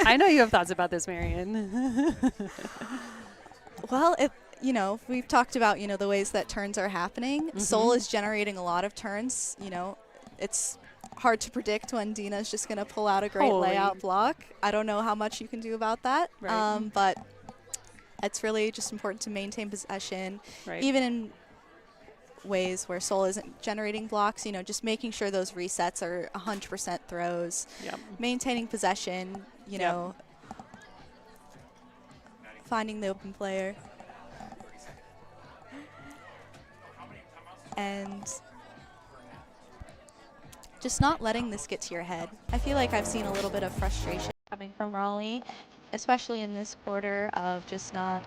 I know you have thoughts about this, Marion. Well, we've talked about, the ways that turns are happening. Mm-hmm. Seoul is generating a lot of turns. It's hard to predict when Dina's just going to pull out a great layout block. I don't know how much you can do about that. Right. But it's really just important to maintain possession, Right. even in ways where Seoul isn't generating blocks, just making sure those resets are 100% throws, Yep. maintaining possession, finding the open player. And just not letting this get to your head. I feel like I've seen a little bit of frustration coming from Raleigh, especially in this quarter of just not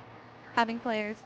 having players.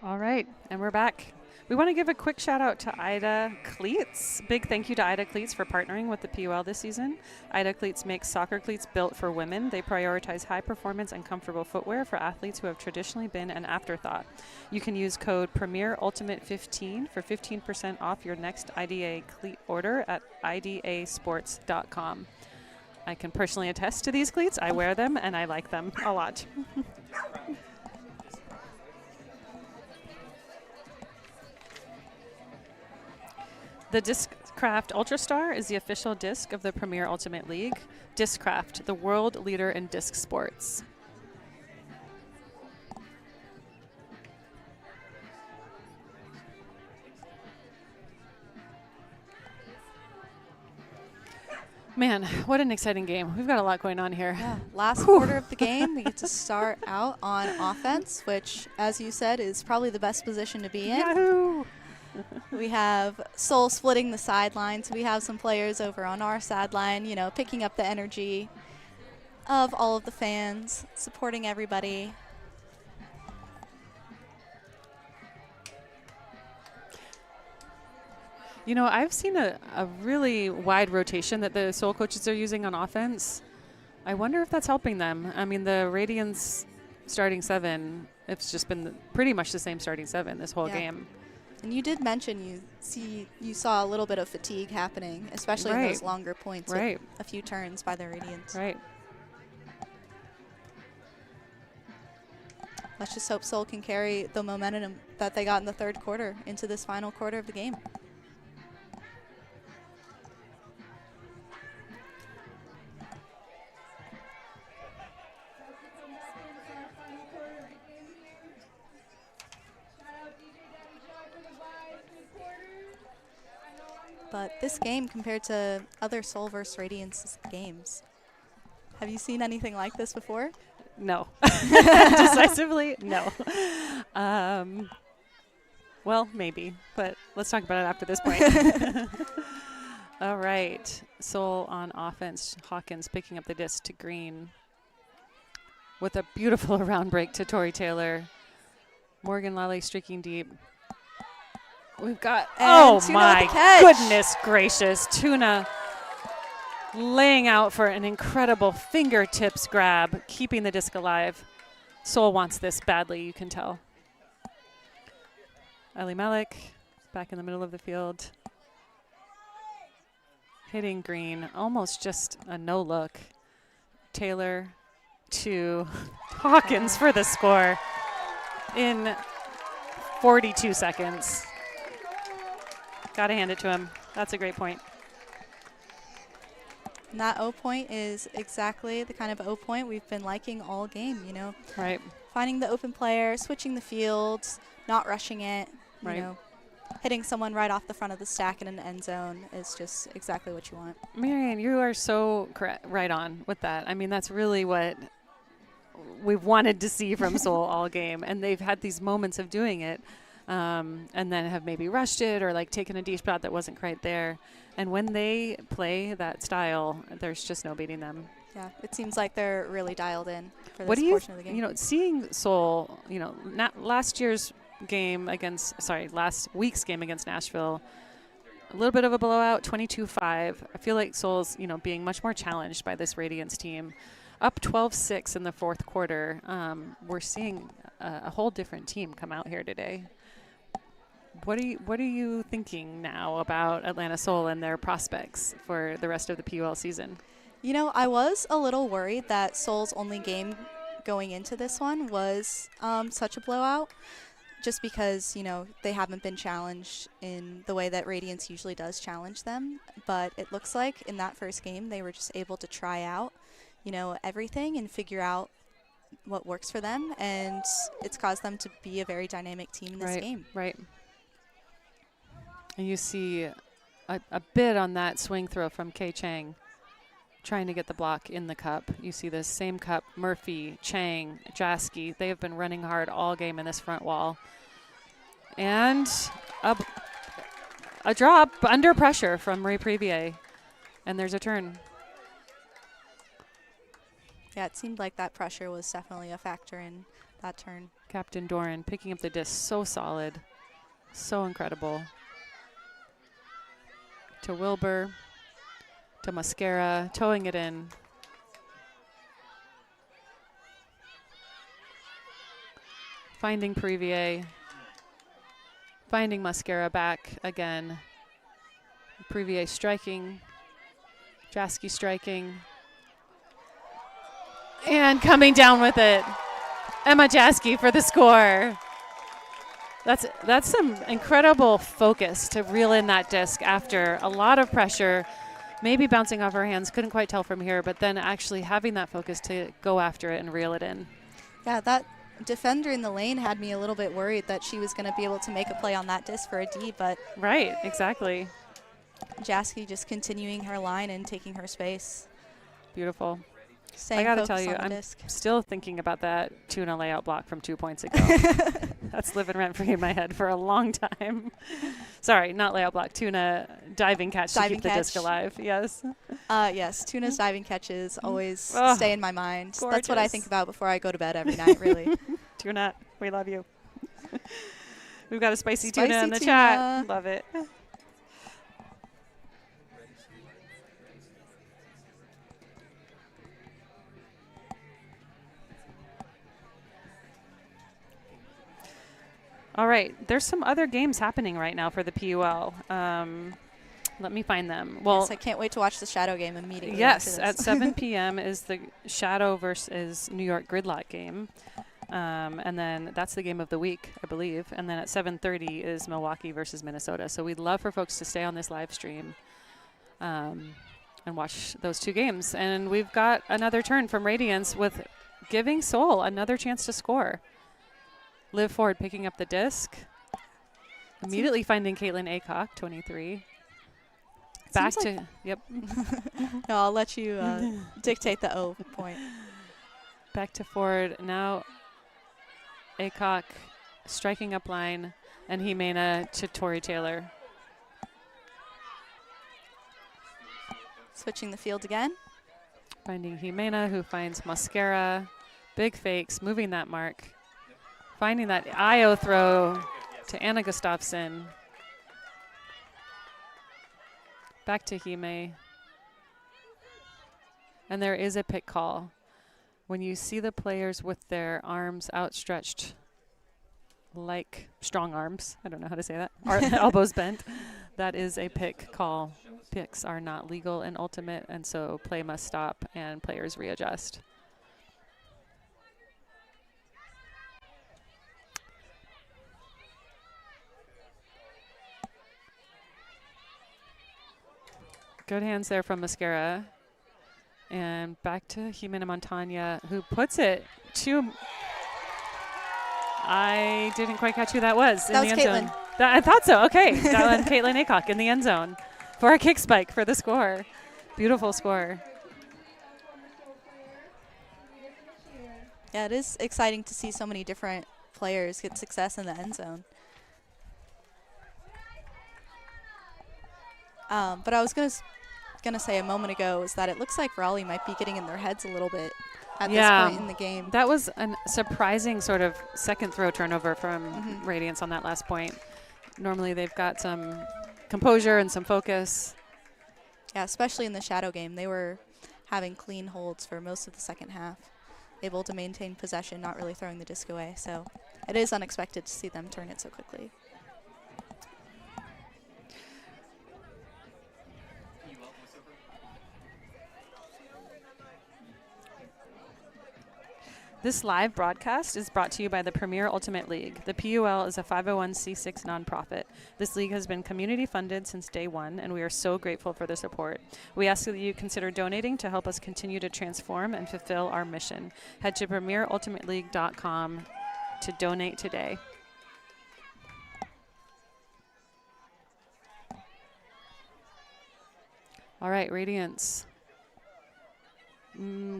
All right, and we're back. We want to give a quick shout out to Ida Cleats. Big thank you to Ida Cleats for partnering with the PUL this season. Ida Cleats makes soccer cleats built for women. They prioritize high performance and comfortable footwear for athletes who have traditionally been an afterthought. You can use code PremierUltimate15 for 15% off your next IDA cleat order at idasports.com. I can personally attest to these cleats. I wear them and I like them a lot. The Discraft Ultrastar is the official disc of the Premier Ultimate League. Discraft, the world leader in disc sports. Man, what an exciting game. We've got a lot going on here. Yeah, last quarter of the game, we get to start out on offense, which, as you said, is probably the best position to be in. Yahoo! We have Seoul splitting the sidelines. We have some players over on our sideline, picking up the energy of all of the fans, supporting everybody. I've seen a really wide rotation that the Seoul coaches are using on offense. I wonder if that's helping them. I mean, the Radiance starting 7, it's just been pretty much the same starting 7 this whole game. And you did mention you saw a little bit of fatigue happening, especially in those longer points with a few turns by the Radiance. Right. let's just hope Seoul can carry the momentum that they got in the third quarter into this final quarter of the game. But this game, compared to other Seoul vs. Radiance games, have you seen anything like this before? No. Decisively, no. Well, maybe, but let's talk about it after this point. All right. Seoul on offense. Hawkins picking up the disc to Green with a beautiful around break to Tori Taylor. Morgan Lally streaking deep. We've got, oh my goodness gracious, Tuna laying out for an incredible fingertips grab, keeping the disc alive. Seoul wants this badly, you can tell. Ali Malik back in the middle of the field. Hitting Green, almost just a no look. Taylor to Hawkins for the score in 42 seconds. Gotta hand it to him. That's a great point. And that O point is exactly the kind of O point we've been liking all game, you know. Right. Finding the open player, switching the fields, not rushing it, you know. Hitting someone right off the front of the stack in an end zone is just exactly what you want. Marianne, you are so right on with that. I mean, that's really what we've wanted to see from Seoul all game. And they've had these moments of doing it. And then have maybe rushed it or like taken a deep shot that wasn't quite there. And when they play that style, there's just no beating them. Yeah, it seems like they're really dialed in for this portion of the game. You know, seeing Seoul, you know, last week's game against Nashville, a little bit of a blowout, 22-5. I feel like Seoul's, you know, being much more challenged by this Radiance team. Up 12-6 in the fourth quarter. We're seeing a whole different team come out here today. What are you thinking now about Atlanta Seoul and their prospects for the rest of the PUL season? You know, I was a little worried that Seoul's only game going into this one was such a blowout, just because, you know, they haven't been challenged in the way that Radiance usually does challenge them. But it looks like in that first game they were just able to try out, you know, everything and figure out what works for them, and it's caused them to be a very dynamic team in this game. Right. And you see a bit on that swing throw from Kei Chang, trying to get the block in the cup. You see this same cup, Murphy, Chang, Jasky. They have been running hard all game in this front wall. And a drop under pressure from Marie Previer. And there's a turn. Yeah, it seemed like that pressure was definitely a factor in that turn. Captain Doran picking up the disc so solid, so incredible. To Wilbur, to Mascara, towing it in. Finding Previer, finding Mascara back again. Previer striking, Jasky striking. And coming down with it, Emma Jasky for the score. That's some incredible focus to reel in that disc after a lot of pressure, maybe bouncing off her hands, couldn't quite tell from here, but then actually having that focus to go after it and reel it in. Yeah, that defender in the lane had me a little bit worried that she was going to be able to make a play on that disc for a D, but right, exactly. Jasky just continuing her line and taking her space. Beautiful. Staying I got to focused tell you, on the I'm disc. still thinking about that Tuna layout block from 2 points ago. That's living rent-free in my head for a long time. Sorry, not layout block. Tuna diving catch to keep the disc alive. Yes. Yes, Tuna's diving catches always stay in my mind. Gorgeous. That's what I think about before I go to bed every night, really. Tuna, we love you. We've got a spicy Spicy tuna in the tuna. chat. Love it. All right, there's some other games happening right now for the PUL. Let me find them. Well, Yes, I can't wait to watch the Shadow game immediately. yes, after at this. 7 p.m. is the Shadow versus New York Gridlock game. And then that's the game of the week, I believe. And then at 7:30 is Milwaukee versus Minnesota. So we'd love for folks to stay on this live stream and watch those two games. And we've got another turn from Radiance with giving Seoul another chance to score. Liv Ford picking up the disc. Immediately finding Caitlin Aycock, 23. Back to, yep. No, I'll let you dictate the O point. Back to Ford. Now Aycock striking up line, and Jimena to Tori Taylor. Switching the field again. Finding Jimena, who finds Mascara. Big fakes, moving that mark. Finding that IO throw to Anna Gustafsson. Back to Hime. And there is a pick call. When you see the players with their arms outstretched like strong arms, I don't know how to say that, or elbows bent, that is a pick call. Picks are not legal in Ultimate, and so play must stop and players readjust. Good hands there from Mascara. And back to Jimena Montagna, who puts it to... I didn't quite catch who that was in the end zone. I thought so. Okay. That one, Caitlin Aycock in the end zone for a kick spike for the score. Beautiful score. Yeah, it is exciting to see so many different players get success in the end zone. But I was going to say a moment ago is that it looks like Raleigh might be getting in their heads a little bit at this point in the game. That was a surprising sort of second throw turnover from Radiance on that last point. Normally they've got some composure and some focus. Yeah, especially in the shadow game. They were having clean holds for most of the second half, able to maintain possession, not really throwing the disc away. So it is unexpected to see them turn it so quickly. This live broadcast is brought to you by the Premier Ultimate League. The PUL is a 501c6 nonprofit. This league has been community funded since day one, and we are so grateful for the support. We ask that you consider donating to help us continue to transform and fulfill our mission. Head to premierultimateleague.com to donate today. All right, Radiance.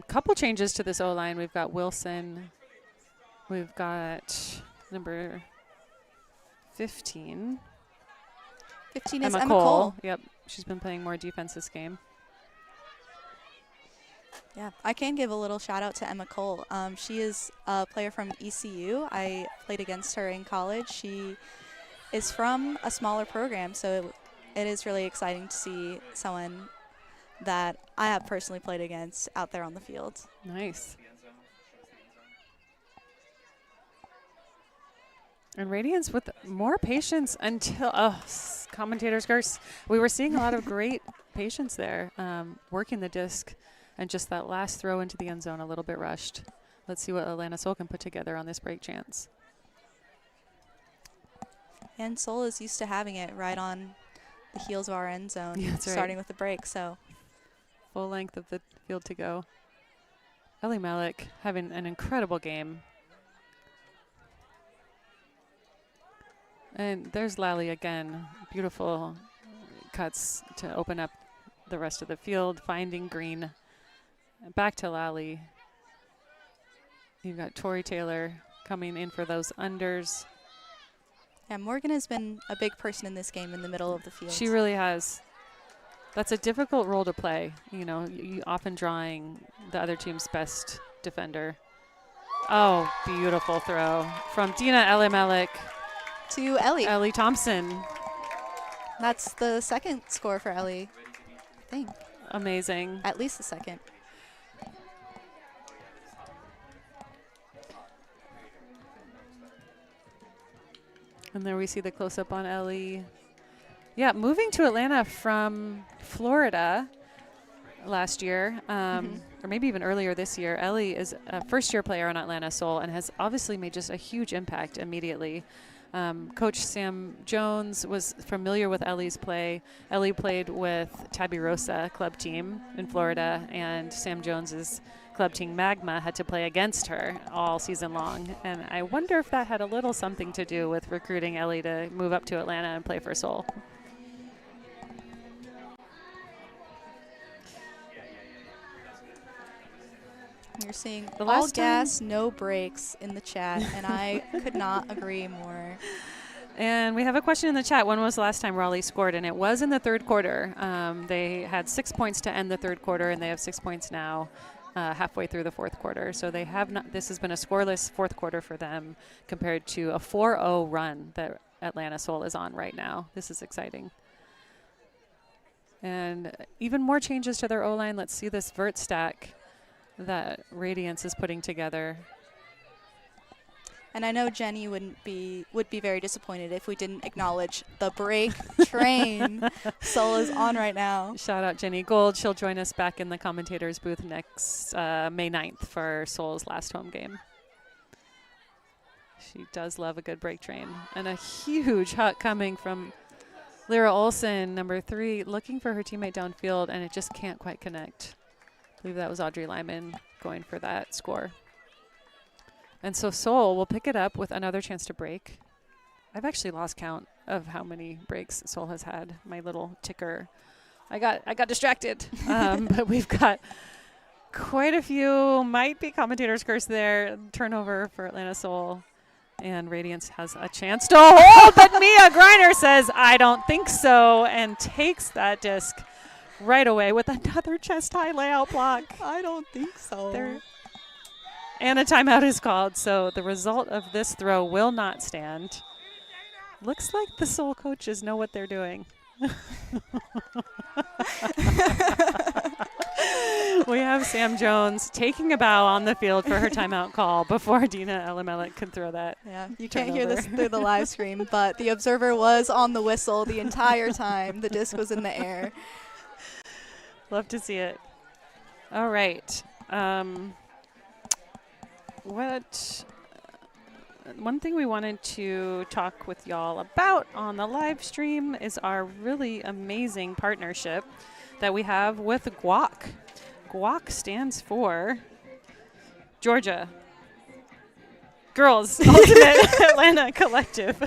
Couple changes to this O-line. We've got Wilson. We've got number 15. 15 is Emma Cole. Yep, she's been playing more defense this game. Yeah, I can give a little shout out to Emma Cole. She is a player from ECU. I played against her in college. She is from a smaller program, so it is really exciting to see someone that I have personally played against out there on the field. Nice. And Radiance with more patience until, commentator's curse. We were seeing a lot of great patience there, working the disc, and just that last throw into the end zone a little bit rushed. Let's see what Atlanta Soul can put together on this break chance. And Soul is used to having it right on the heels of our end zone, starting with the break, so. Full length of the field to go. Ellie Malik having an incredible game. And there's Lally again. Beautiful cuts to open up the rest of the field. Finding Green. Back to Lally. You've got Tori Taylor coming in for those unders. Yeah, Morgan has been a big person in this game in the middle of the field. She really has. That's a difficult role to play. You know, you often drawing the other team's best defender. Oh, beautiful throw from Dina Elimelek to Ellie. Ellie Thompson. That's the second score for Ellie, I think. Amazing. At least the second. And there we see the close-up on Ellie. Yeah, moving to Atlanta from Florida. last year, or maybe even earlier this year. Ellie is a first-year player on Atlanta Soul and has obviously made just a huge impact immediately. Coach Sam Jones was familiar with Ellie's play. Ellie played with Tabby Rosa club team in Florida, and Sam Jones's club team Magma had to play against her all season long. And I wonder if that had a little something to do with recruiting Ellie to move up to Atlanta and play for Soul. You're seeing The all last gas, no brakes in the chat, and I could not agree more. And we have a question in the chat. When was the last time Raleigh scored? And it was in the third quarter. They had 6 points to end the third quarter, and they have 6 points now halfway through the fourth quarter. So they have not. This has been a scoreless fourth quarter for them compared to a 4-0 run that Atlanta Soul is on right now. This is exciting. And even more changes to their O-line. Let's see this vert stack that Radiance is putting together. And I know Jenny would be very disappointed if we didn't acknowledge the break train Soul is on right now. Shout out Jenny Gold. She'll join us back in the commentators booth next May 9th for Soul's last home game. She does love a good break train. And a huge hut coming from Lyra Olsen, number 3, looking for her teammate downfield, and it just can't quite connect. I believe that was Audrey Lyman going for that score. And so Soul will pick it up with another chance to break. I've actually lost count of how many breaks Soul has had. My little ticker. I got distracted. But we've got quite a few, might be commentator's curse there. Turnover for Atlanta Soul. And Radiance has a chance to hold, but Mia Griner says, I don't think so, and takes that disc right away with another chest high layout block. I don't think so. And a timeout is called, so the result of this throw will not stand. Looks like the Soul coaches know what they're doing. We have Sam Jones taking a bow on the field for her timeout call before Dina Elimelech can throw that. Yeah, you can't hear this through the live stream, but the observer was on the whistle the entire time. The disc was in the air. Love to see it. All right. One thing we wanted to talk with y'all about on the live stream is our really amazing partnership that we have with GUAC. GUAC stands for Georgia Girls Ultimate Atlanta Collective.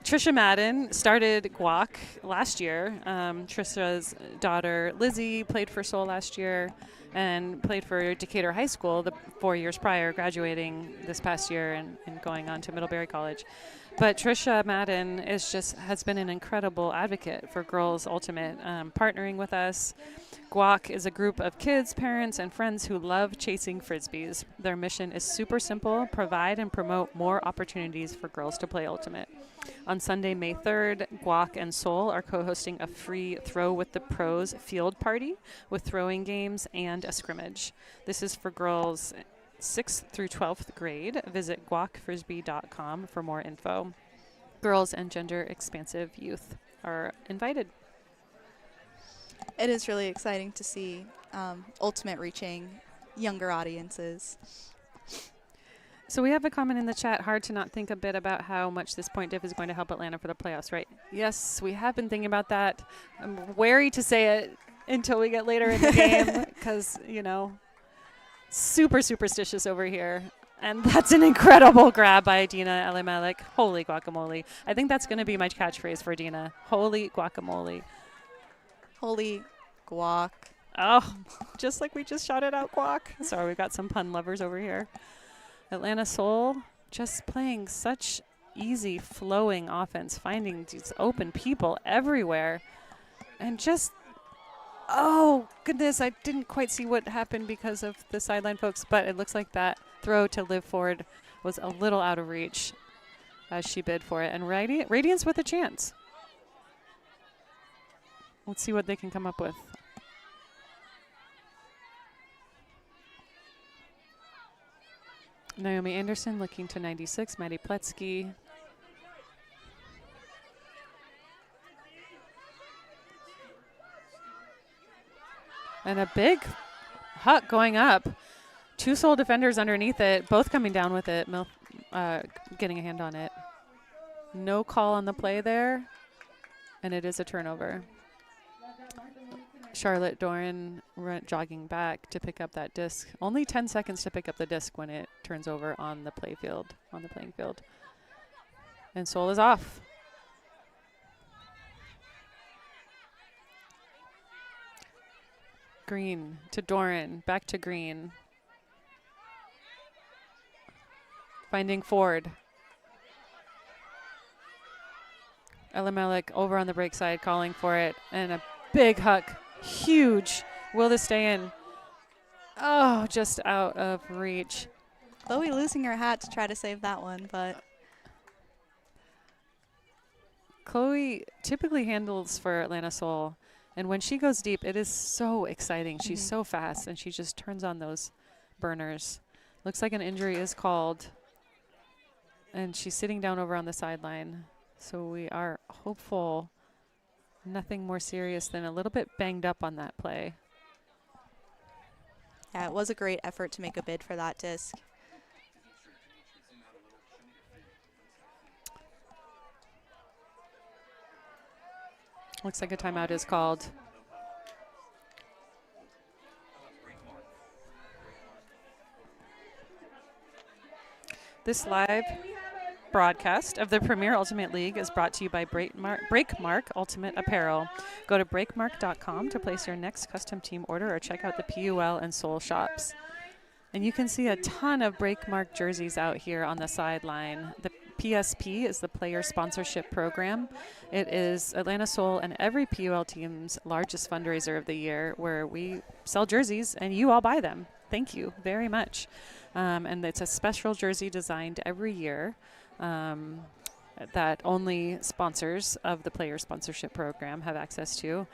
Trisha Madden started GUAC last year. Trisha's daughter Lizzie played for Soul last year and played for Decatur High School the 4 years prior, graduating this past year and going on to Middlebury College. But Trisha Madden has been an incredible advocate for Girls Ultimate, partnering with us. GUAC is a group of kids, parents, and friends who love chasing Frisbees. Their mission is super simple: provide and promote more opportunities for girls to play Ultimate. On Sunday, May 3rd, GUAC and Soul are co-hosting a free Throw with the Pros field party with throwing games and a scrimmage. This is for girls 6th through 12th grade. Visit guacfrisbee.com for more info. Girls and gender-expansive youth are invited. It is really exciting to see Ultimate reaching younger audiences. So we have a comment in the chat, hard to not think a bit about how much this point diff is going to help Atlanta for the playoffs, right? Yes, we have been thinking about that. I'm wary to say it until we get later in the game because, super superstitious over here. And that's an incredible grab by Dina Elimelech. Holy guacamole. I think that's going to be my catchphrase for Dina. Holy guacamole. Holy guac. Oh, just like we just shouted out guac. Sorry, we've got some pun lovers over here. Atlanta Soul just playing such easy flowing offense, finding these open people everywhere. And just, oh goodness, I didn't quite see what happened because of the sideline folks, but it looks like that throw to Liv Ford was a little out of reach as she bid for it. And Radiance with a chance. Let's see what they can come up with. Naomi Anderson looking to 96, Maddie Pletsky. And a big huck going up. 2 Seoul defenders underneath it, both coming down with it, getting a hand on it. No call on the play there, and it is a turnover. Charlotte Doran jogging back to pick up that disc. Only 10 seconds to pick up the disc when it turns over on the playing field. And Seoul is off. Green to Doran, back to Green. Finding Ford. Elimelech over on the break side calling for it, and a big huck. Huge. Will this stay in? Oh, just out of reach. Chloe losing her hat to try to save that one, but Chloe typically handles for Atlanta Seoul, and when she goes deep, it is so exciting. She's so fast, and she just turns on those burners. Looks like an injury is called, and she's sitting down over on the sideline. So we are hopeful nothing more serious than a little bit banged up on that play. yeah, it was a great effort to make a bid for that disc. Looks like a timeout is called. This live broadcast of the Premier Ultimate League is brought to you by Breakmark Ultimate Apparel. Go to breakmark.com to place your next custom team order or check out the PUL and Seoul shops. And you can see a ton of Breakmark jerseys out here on the sideline. The PSP is the player sponsorship program. It is Atlanta Seoul and every PUL team's largest fundraiser of the year, where we sell jerseys and you all buy them. Thank you very much. And it's a special jersey designed every year that only sponsors of the player sponsorship program have access to.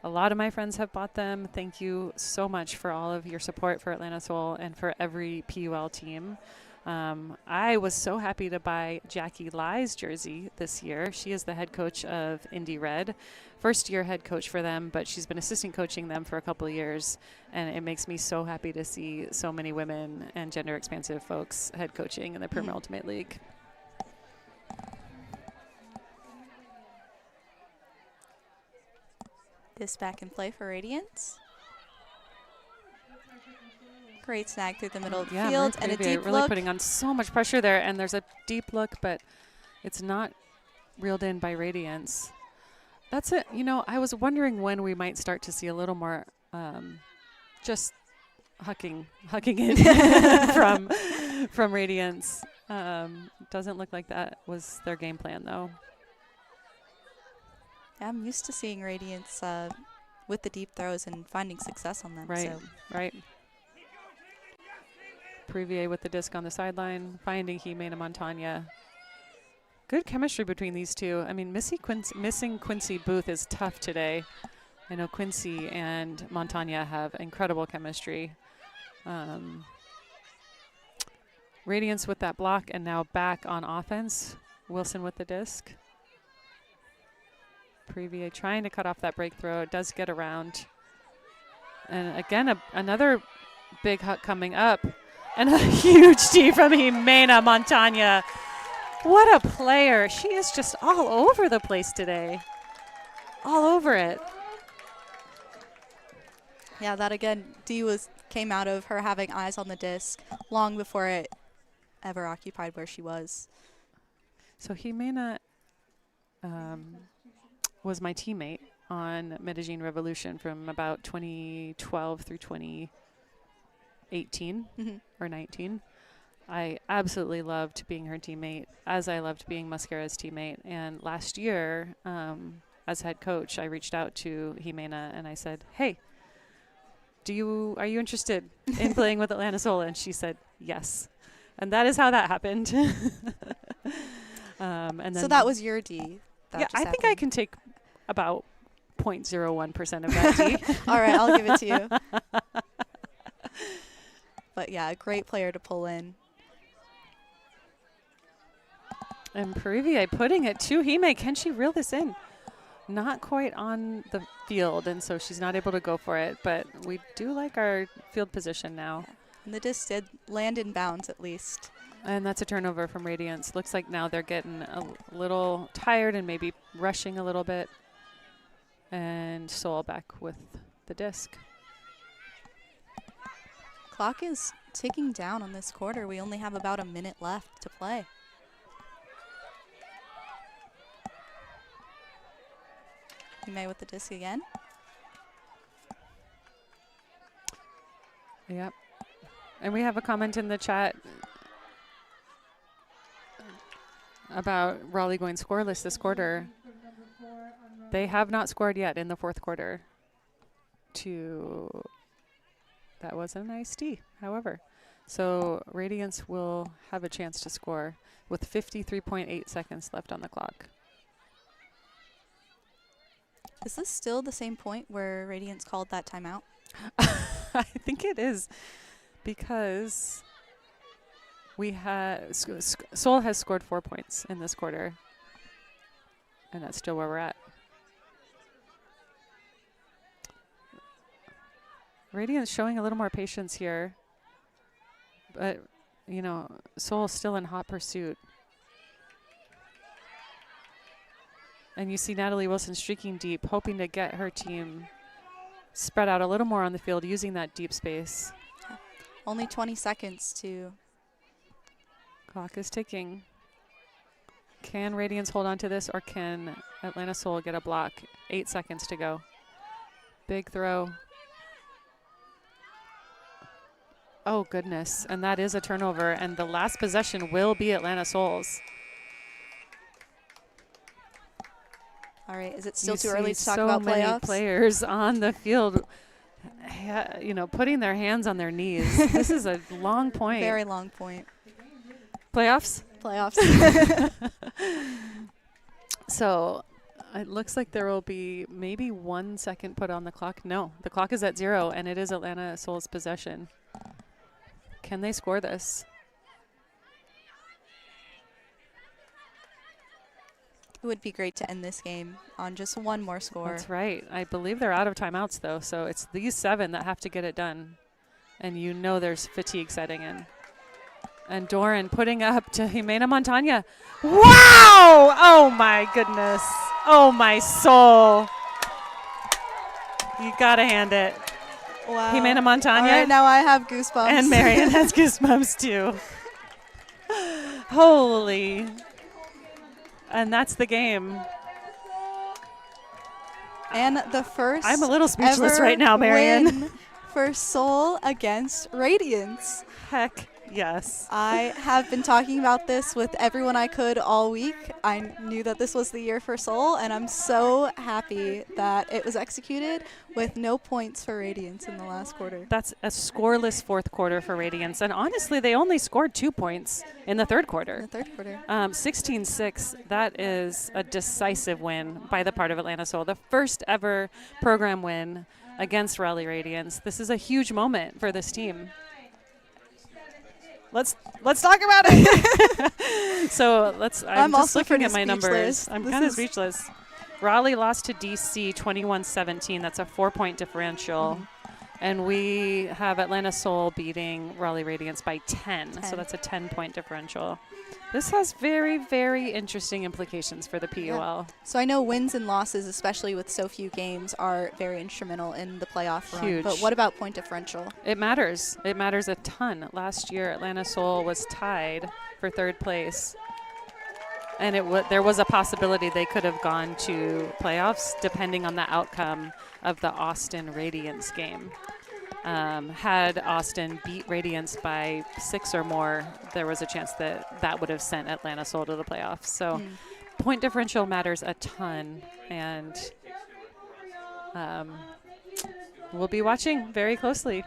A lot of my friends have bought them. Thank you so much for all of your support for Atlanta Seoul and for every PUL team. I was so happy to buy Jackie Lai's jersey this year. She is the head coach of Indy Red, first-year head coach for them, but she's been assistant coaching them for a couple of years, and it makes me so happy to see so many women and gender-expansive folks head coaching in the Premier Ultimate League. This back in play for Radiance. Great snag through the middle of the field, and a deep really look. Putting on so much pressure there, and there's a deep look, but it's not reeled in by Radiance. That's it. You know, I was wondering when we might start to see a little more just hucking in from Radiance. Doesn't look like that was their game plan, though. Yeah, I'm used to seeing Radiance with the deep throws and finding success on them. Right, so. right. Previer with the disc on the sideline, finding Jimena Montagna. Good chemistry between these two. I mean, missing Quincy Booth is tough today. I know Quincy and Montagna have incredible chemistry. Radiance with that block, and now back on offense. Wilson with the disc. Previer trying to cut off that break throw. It does get around. And again, another big huck coming up. And a huge tee from Jimena Montagna. What a player. She is just all over the place today. All over it. Yeah, that again, D came out of her having eyes on the disc long before it ever occupied where she was. So Jimena was my teammate on Medellin Revolution from about 2012 through 2018 or 19. I absolutely loved being her teammate, as I loved being Mascara's teammate. And last year, as head coach, I reached out to Jimena and I said, "Hey, are you interested in playing with Atlanta Seoul?" And she said, "Yes." And that is how that happened. And then so that was your D. Yeah, I think I can take about 0.01% of that D. All right, I'll give it to you. But yeah, a great player to pull in. And Previer putting it to Hime. Can she reel this in? not quite on the field, and so she's not able to go for it. But we do like our field position now. And the disc did land in bounds at least. And that's a turnover from Radiance. Looks like now they're getting a little tired and maybe rushing a little bit. And Seoul back with the disc. Clock is ticking down on this quarter. We only have about a minute left to play. May with the disc again. Yep. And we have a comment in the chat about Raleigh going scoreless this quarter. They have not scored yet in the fourth quarter. That was a nice D, however. So Radiance will have a chance to score with 53.8 seconds left on the clock. Is this still the same point where Radiance called that timeout? I think it is, because we had Seoul has scored 4 points in this quarter, and that's still where we're at. Radiance showing a little more patience here, but you know, Seoul's still in hot pursuit. And you see Natalie Wilson streaking deep, hoping to get her team spread out a little more on the field using that deep space. Only 20 seconds to... Clock is ticking. Can Radiance hold on to this, or can Atlanta Seoul get a block? 8 seconds to go. Big throw. Oh, goodness. And that is a turnover, and the last possession will be Atlanta Seoul's. All right, is it still You too early to talk so about many playoffs? players on the field, you know, putting their hands on their knees. This is a long point. Very long point. Playoffs? Playoffs. So it looks like there will be maybe 1 second put on the clock. No, the clock is at 0, and it is Atlanta Seoul's possession. Can they score this? It would be great to end this game on just one more score. That's right. I believe they're out of timeouts, though, so it's these 7 that have to get it done. And you know there's fatigue setting in. And Doran putting up to Jimena Montaña. Wow! Oh, my goodness. Oh, my soul. You got to hand it. Wow. Jimena Montaña. All right, now I have goosebumps. And Marion has goosebumps, too. Holy. And that's the game. And the first I'm a little speechless ever right now, Marion. win for Seoul against Radiance. Heck yes. I have been talking about this with everyone I could all week. I knew that this was the year for Seoul, and I'm so happy that it was executed with no points for Radiance in the last quarter. That's a scoreless fourth quarter for Radiance. And honestly, they only scored 2 points in the third In quarter. the third quarter. 16-6, that is a decisive win by the part of Atlanta Seoul. The first ever program win against Raleigh Radiance. This is a huge moment for this team. Let's talk about it. So I'm just also looking pretty at my numbers. speechless. I'm This kind of is- speechless. Raleigh lost to DC 21-17. That's a 4-point differential. And we have Atlanta Seoul beating Raleigh Radiance by 10. So that's a 10-point differential. This has very, very interesting implications for the PUL. Yeah. So I know wins and losses, especially with so few games, are very instrumental in the playoff run. Huge. But what about point differential? It matters. It matters a ton. Last year, Atlanta Seoul was tied for third place. And there was a possibility they could have gone to playoffs depending on the outcome of the Austin Radiance game. Had Austin beat Radiance by 6 or more, there was a chance that would have sent Atlanta Seoul to the playoffs. So point differential matters a ton, and we'll be watching very closely.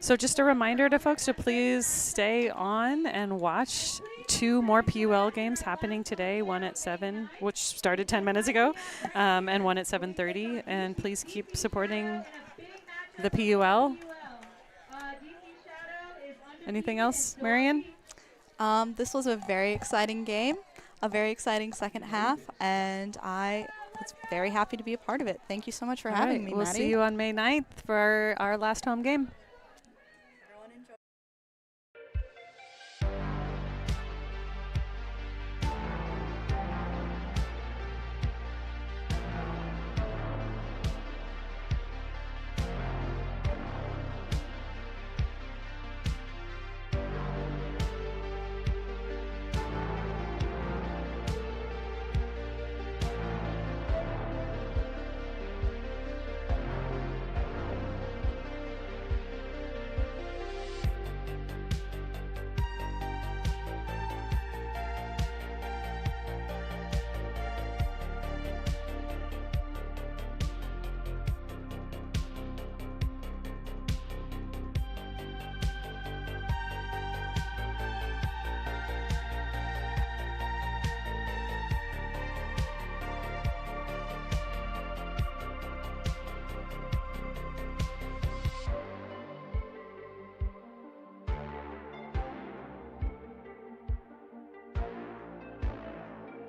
So just a reminder to folks to please stay on and watch 2 more PUL games happening today, one at 7, which started 10 minutes ago, and one at 7:30. And please keep supporting the PUL. Anything else, Marion? This was a very exciting game. a very exciting second half, and I was very happy to be a part of it. Thank you so much for having me, We'll Maddie. see you on May 9th for our last home game.